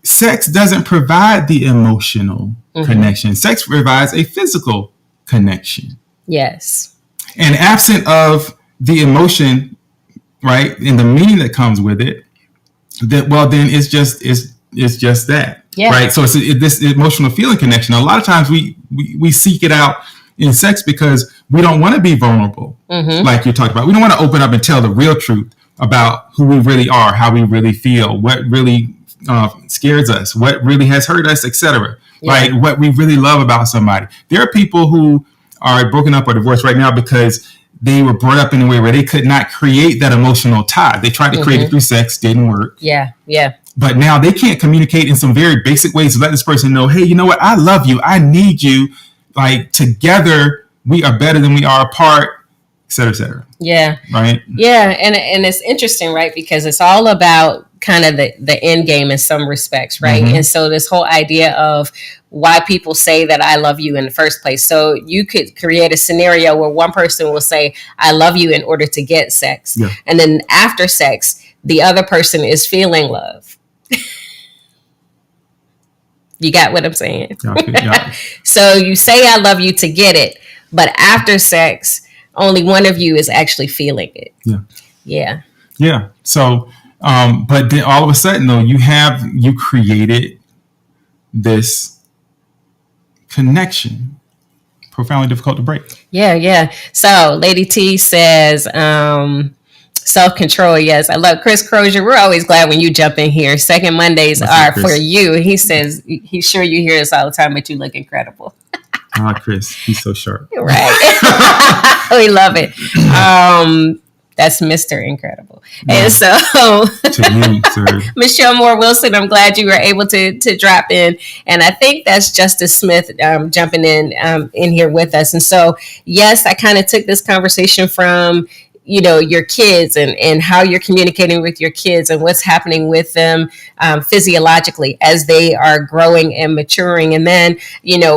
Speaker 1: sex doesn't provide the emotional connection. Sex provides a physical connection.
Speaker 2: Yes.
Speaker 1: And absent of the emotion, right, and the meaning that comes with it, then it's just that. Yeah. Right. So it's this emotional feeling connection. A lot of times we seek it out in sex because we don't want to be vulnerable, like you're talking about. We don't want to open up and tell the real truth about who we really are, how we really feel, what really scares us, what really has hurt us, etc. Yeah. Like what we really love about somebody. There are people who are broken up or divorced right now because they were brought up in a way where they could not create that emotional tie. They tried to create it through sex, didn't work.
Speaker 2: Yeah.
Speaker 1: But now they can't communicate in some very basic ways to let this person know, hey, you know what? I love you. I need you. Like, together, we are better than we are apart, et cetera, et cetera.
Speaker 2: Yeah.
Speaker 1: Right?
Speaker 2: Yeah. And it's interesting, right? Because it's all about kind of the end game in some respects, right? And so this whole idea of why people say that I love you in the first place. So you could create a scenario where one person will say, I love you in order to get sex. Yeah. And then after sex, the other person is feeling love. You got what I'm saying? Yeah. So you say I love you to get it, but after sex, only one of you is actually feeling it.
Speaker 1: Yeah.
Speaker 2: Yeah.
Speaker 1: Yeah. So, but then all of a sudden, though, you created this connection, profoundly difficult to break.
Speaker 2: Yeah. So Lady T says, self-control. Yes, I love Chris Crozier. We're always glad when you jump in here. Second Mondays are for you. He says he's sure you hear us all the time, but you look incredible.
Speaker 1: Chris, he's so sharp.
Speaker 2: Right. We love it. That's Mr. Incredible. Yeah. And so
Speaker 1: to you, sir.
Speaker 2: Michelle Moore Wilson, I'm glad you were able to drop in. And I think that's Justice Smith jumping in here with us. And so, yes, I kind of took this conversation from, your kids and how you're communicating with your kids and what's happening with them physiologically as they are growing and maturing. And then,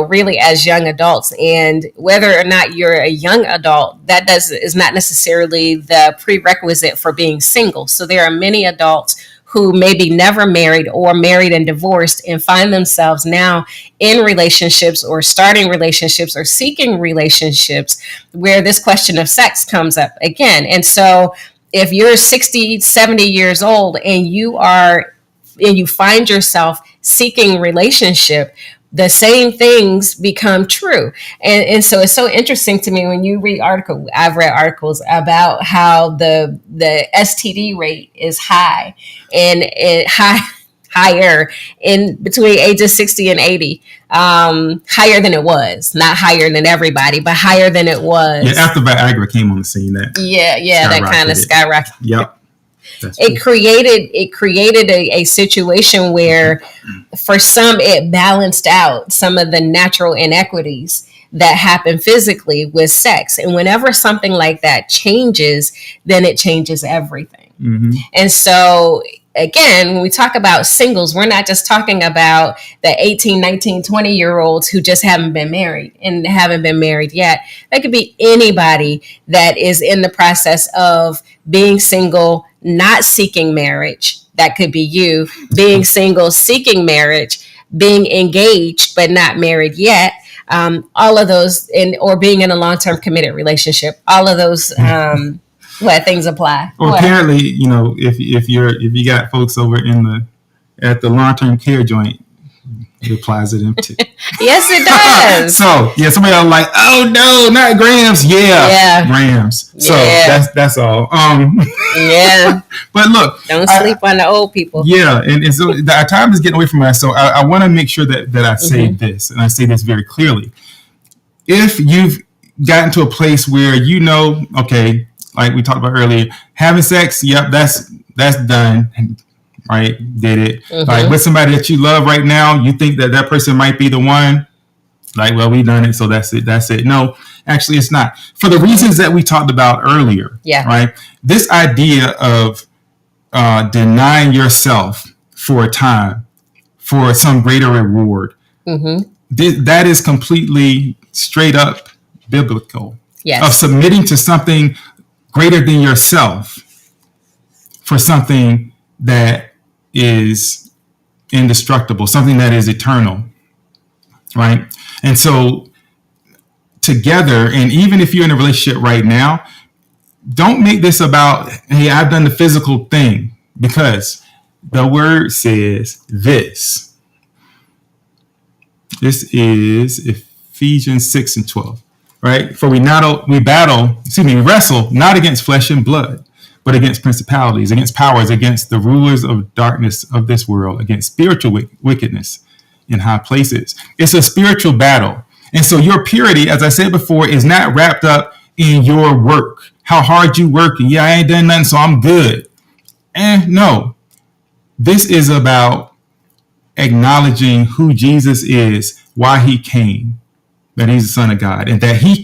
Speaker 2: really as young adults, and whether or not you're a young adult, that is not necessarily the prerequisite for being single. So there are many adults who maybe never married or married and divorced and find themselves now in relationships or starting relationships or seeking relationships where this question of sex comes up again. And so if you're 60, 70 years old and you find yourself seeking relationship, the same things become true. And so it's so interesting to me when you read articles. I've read articles about how the STD rate is high and higher in between ages 60 and 80, higher than it was, not higher than everybody, but higher than it was.
Speaker 1: Yeah, after Viagra came on the scene, that
Speaker 2: that kind of skyrocketed.
Speaker 1: Yep.
Speaker 2: It created a situation where for some it balanced out some of the natural inequities that happen physically with sex. And whenever something like that changes, then it changes everything. Mm-hmm. And so again, when we talk about singles, we're not just talking about the 18, 19, 20-year-olds who just haven't been married and haven't been married yet. That could be anybody that is in the process of being single, not seeking marriage. That could be you. Being single, seeking marriage, being engaged but not married yet. All of those, or being in a long-term committed relationship. All of those things apply.
Speaker 1: Well, apparently, if you got folks over at the long-term care joint, it applies to them too.
Speaker 2: Yes, it does.
Speaker 1: So yeah, somebody else like, oh no, not grams. Yeah. Grams. So that's all.
Speaker 2: Yeah.
Speaker 1: But look,
Speaker 2: don't sleep on the old people.
Speaker 1: Yeah, and so our time is getting away from us. So I want to make sure that I say this, and I say this very clearly. If you've gotten to a place where okay, like we talked about earlier, having sex, yep, that's done. Right, did it. Like with somebody that you love right now, you think that person might be the one. Like, well, we've done it, so that's it. No, actually, it's not. For the reasons that we talked about earlier. Yeah. Right. This idea of denying yourself for a time for some greater reward. That is completely straight up biblical. Yes. Of submitting to something greater than yourself for something that is indestructible, something that is eternal, right? And so together, and even if you're in a relationship right now, don't make this about, hey, I've done the physical thing, because the word says this. This is Ephesians 6:12, right? For we wrestle not against flesh and blood, but against principalities, against powers, against the rulers of darkness of this world, against spiritual wickedness in high places. It's a spiritual battle. And so your purity, as I said before, is not wrapped up in your work, how hard you work, and I ain't done nothing, so I'm good. No. This is about acknowledging who Jesus is, why he came, that he's the Son of God, and that he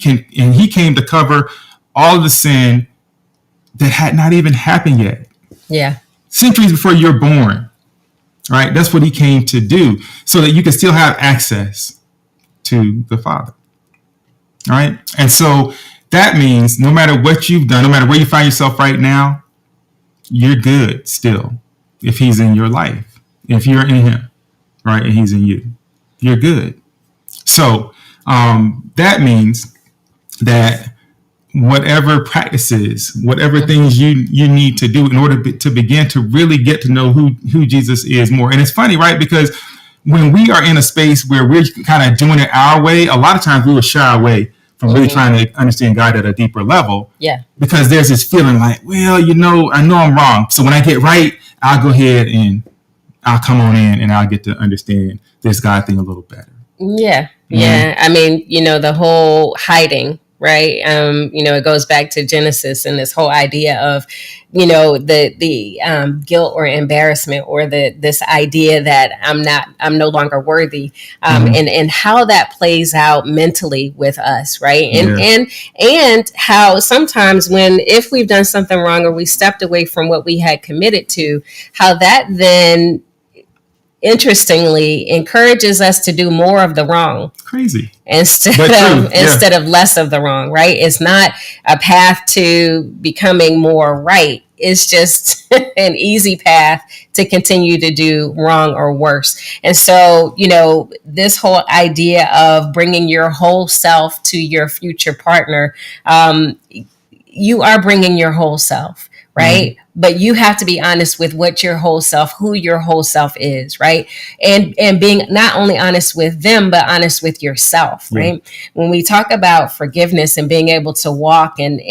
Speaker 1: came to cover all of the sin that had not even happened yet. Yeah. Centuries before you're born. Right? That's what he came to do, so that you can still have access to the Father. All right? And so that means no matter what you've done, no matter where you find yourself right now, you're good still. If he's in your life, if you're in him, right? And he's in you, you're good. So that means that whatever practices, whatever things you need to do in order to begin to really get to know who Jesus is more. And it's funny, right? Because when we are in a space where we're kind of doing it our way, a lot of times we will shy away from really trying to understand God at a deeper level.
Speaker 2: Yeah.
Speaker 1: Because there's this feeling like, well, I know I'm wrong. So when I get right, I'll go ahead and I'll come on in and I'll get to understand this God thing a little better.
Speaker 2: Yeah. Yeah. I mean, the whole hiding, right? It goes back to Genesis and this whole idea of, the guilt or embarrassment or this idea that I'm no longer worthy, and how that plays out mentally with us, right? And how sometimes if we've done something wrong or we stepped away from what we had committed to, how that then interestingly encourages us to do more of the wrong.
Speaker 1: Crazy.
Speaker 2: Instead of less of the wrong, right? It's not a path to becoming more right. It's just an easy path to continue to do wrong or worse. And so, this whole idea of bringing your whole self to your future partner, you are bringing your whole self, right? But you have to be honest with who your whole self is, right? And being not only honest with them, but honest with yourself, right? When we talk about forgiveness and being able to walk and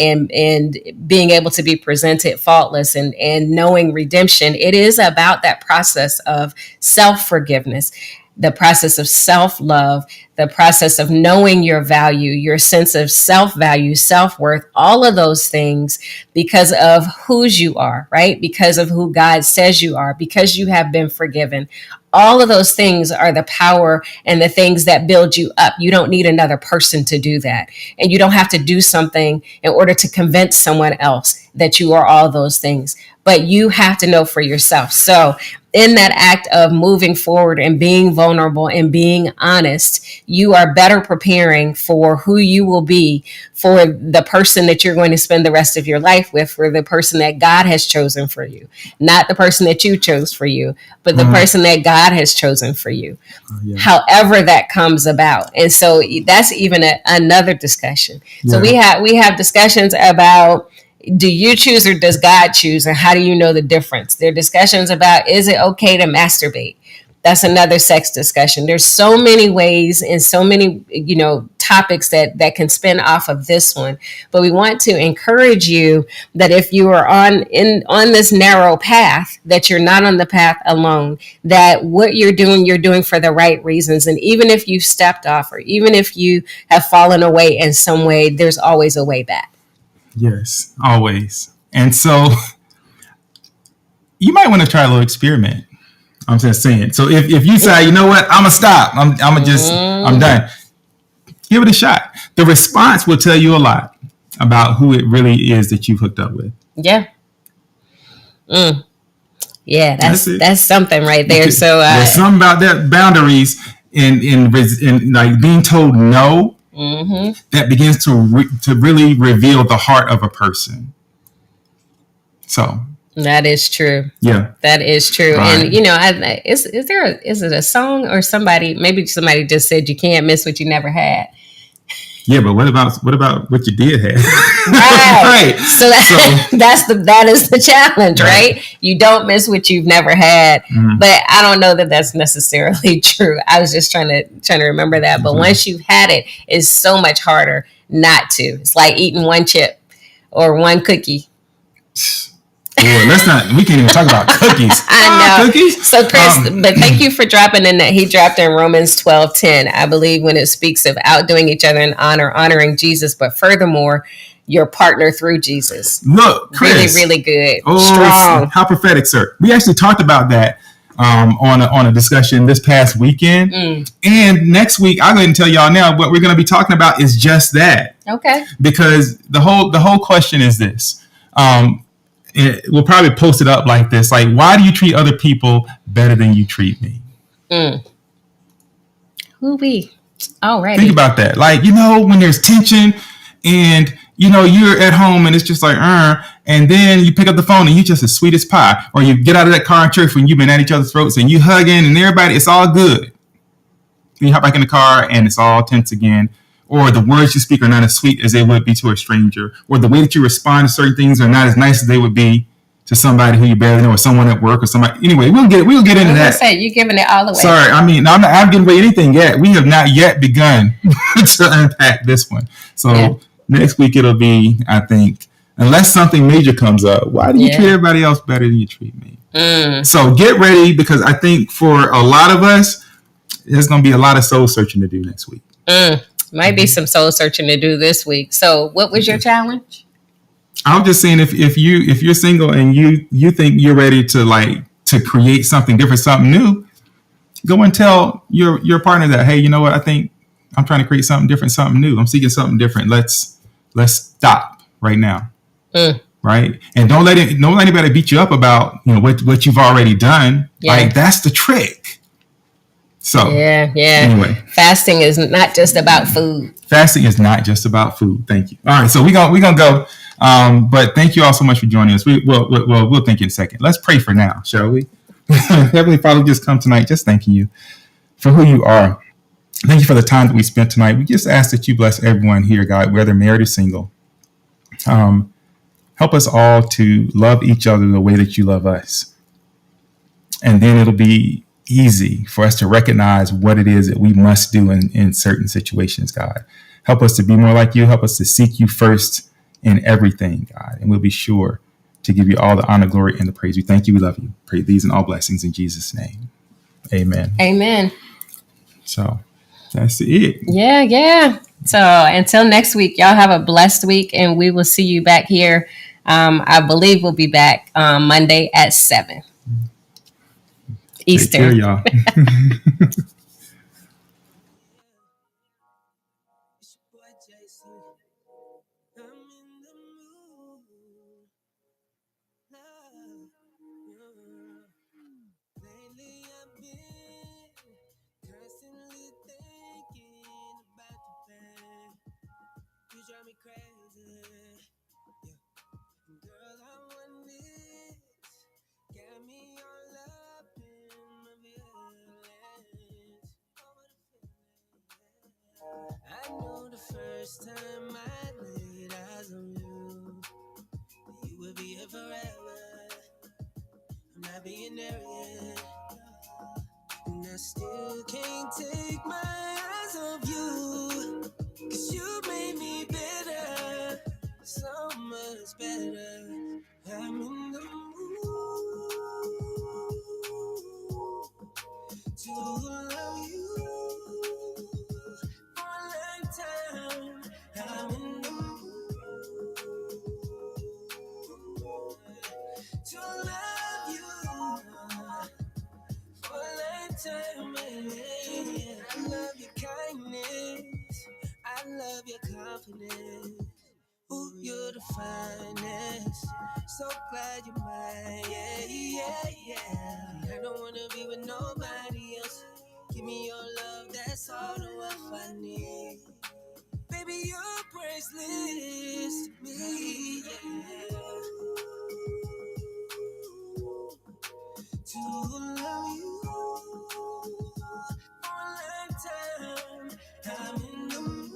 Speaker 2: being able to be presented faultless and knowing redemption, it is about that process of self-forgiveness, the process of self-love, the process of knowing your value, your sense of self-value, self-worth, all of those things because of whose you are, right? Because of who God says you are, because you have been forgiven. All of those things are the power and the things that build you up. You don't need another person to do that. And you don't have to do something in order to convince someone else that you are all those things. But you have to know for yourself. So in that act of moving forward and being vulnerable and being honest, you are better preparing for who you will be, for the person that you're going to spend the rest of your life with, for the person that God has chosen for you, not the person that you chose for you, but the person that God has chosen for you, however that comes about. And so that's even another discussion. Yeah. So we have discussions about, do you choose or does God choose? And how do you know the difference? There are discussions about, is it okay to masturbate? That's another sex discussion. There's so many ways and so many, topics that can spin off of this one. But we want to encourage you that if you are on this narrow path, that you're not on the path alone, that what you're doing for the right reasons. And even if you've stepped off or even if you have fallen away in some way, there's always a way back. Yes, always. And so you might want to try a little experiment. I'm just saying. So if you say, you know what, I'm gonna stop. I'm done. Give it a shot. The response will tell you a lot about who it really is that you've hooked up with. Yeah. Yeah, that's something right there. So there's something about that boundaries in like being told no. That begins to really reveal the heart of a person. So that is true. Yeah, that is true. Right. And is it a song or maybe somebody just said you can't miss what you never had. Yeah, but what about what you did have? Right. So that is the challenge, right? You don't miss what you've never had. But I don't know that that's necessarily true. I was just trying to remember that. But once you've had it, it's so much harder not to. It's like eating one chip or one cookie. Boy, we can't even talk about cookies. I know. Cookies? So Chris, but thank you for dropping in that. He dropped in Romans 12:10, I believe, when it speaks of outdoing each other in honoring Jesus, but furthermore, your partner through Jesus. Look, Chris. Really, really good. Oh, strong. How prophetic, sir. We actually talked about that on a discussion this past weekend. And next week, I'm going to tell y'all now what we're going to be talking about is just that. Okay. Because the whole question is this. We'll probably post it up like this. Like, why do you treat other people better than you treat me? Who-wee. Alrighty. Think about that. Like, when there's tension and, you're at home and it's just like, and then you pick up the phone and you're just as sweet as pie. Or you get out of that car in church when you've been at each other's throats and you hugging and everybody, it's all good. Then you hop back in the car and it's all tense again.
Speaker 1: or the words you speak are not as sweet as they would be to a stranger, or the way that you respond to certain things are not as nice as they would be to somebody who you barely know, or someone at work, or somebody. Anyway, we'll get into that.
Speaker 2: Say you're giving it all away.
Speaker 1: Sorry, I mean, I'm not giving away anything yet. We have not yet begun to unpack this one. So next week it'll be, I think, unless something major comes up. Why do you treat everybody else better than you treat me? So get ready, because I think for a lot of us, there's going to be a lot of soul searching to do next week.
Speaker 2: Might be some soul searching to do this week. So what was your challenge?
Speaker 1: I'm just saying, if you're single and you think you're ready to create something different, something new, go and tell your partner that, hey, you know what? I think I'm trying to create something different, something new. I'm seeking something different. Let's stop right now. Right? And don't let anybody beat you up about, what you've already done. Like, that's the trick. So anyway,
Speaker 2: fasting is not just about food.
Speaker 1: Fasting is not just about food. Thank you. All right, so we're gonna go. But thank you all so much for joining us. We'll think in a second. Let's pray for now, shall we? Heavenly Father, we just come tonight just thanking you for who you are. Thank you for the time that we spent tonight. We just ask that you bless everyone here, God, whether married or single. Help us all to love each other the way that you love us. And then it'll be easy for us to recognize what it is that we must do in certain situations, God. Help us to be more like you. Help us to seek you first in everything, God. And we'll be sure to give you all the honor, glory, and the praise. We thank you. We love you. Pray these and all blessings in Jesus' name. Amen.
Speaker 2: Amen.
Speaker 1: So that's it.
Speaker 2: Yeah. So until next week, y'all have a blessed week, and we will see you back here. I believe we'll be back Monday at 7 Eastern.
Speaker 1: Take care, y'all.
Speaker 3: I know the first time I laid eyes on you, you would be here forever. I'm not being arrogant, and I still can't take my eyes off you, 'cause you made me better, so much better. I'm in the mood to love you. I'm in the mood to love you for a lifetime. I love your kindness, I love your confidence. Ooh, you're the finest, so glad you're mine. Yeah. I don't wanna be with nobody else. Give me your love, that's all the love I need. Baby, you're priceless to me, to love you for a lifetime. I'm in the mood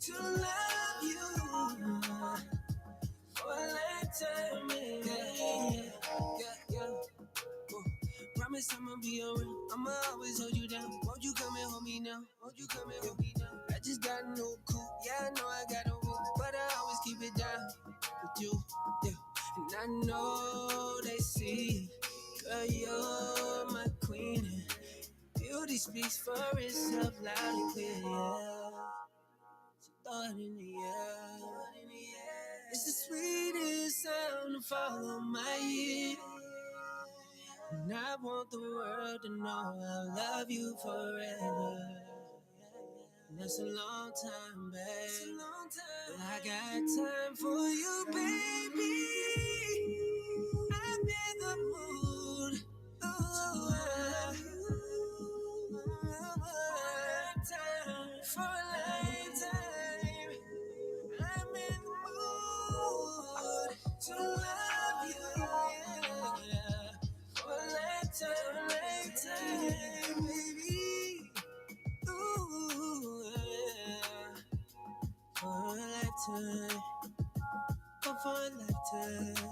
Speaker 3: to love you for a lifetime. Yeah. Promise I'ma be around. I'ma always hold you down. Won't you come and hold me now? I just got no cool. Yeah, I know I got a rule, but I always keep it down with you. Yeah. And I know they see, girl, you're my queen. And beauty speaks for itself loud and clear. Yeah. So throw it in the air. It's the sweetest sound to follow my ear. And I want the world to know I love you forever. And that's a long time, babe. But I got time for you, baby. I'm in the mood. For a lifetime. I'm in the mood to love you, yeah. For a lifetime, baby. lifetime. Oh, for a lifetime.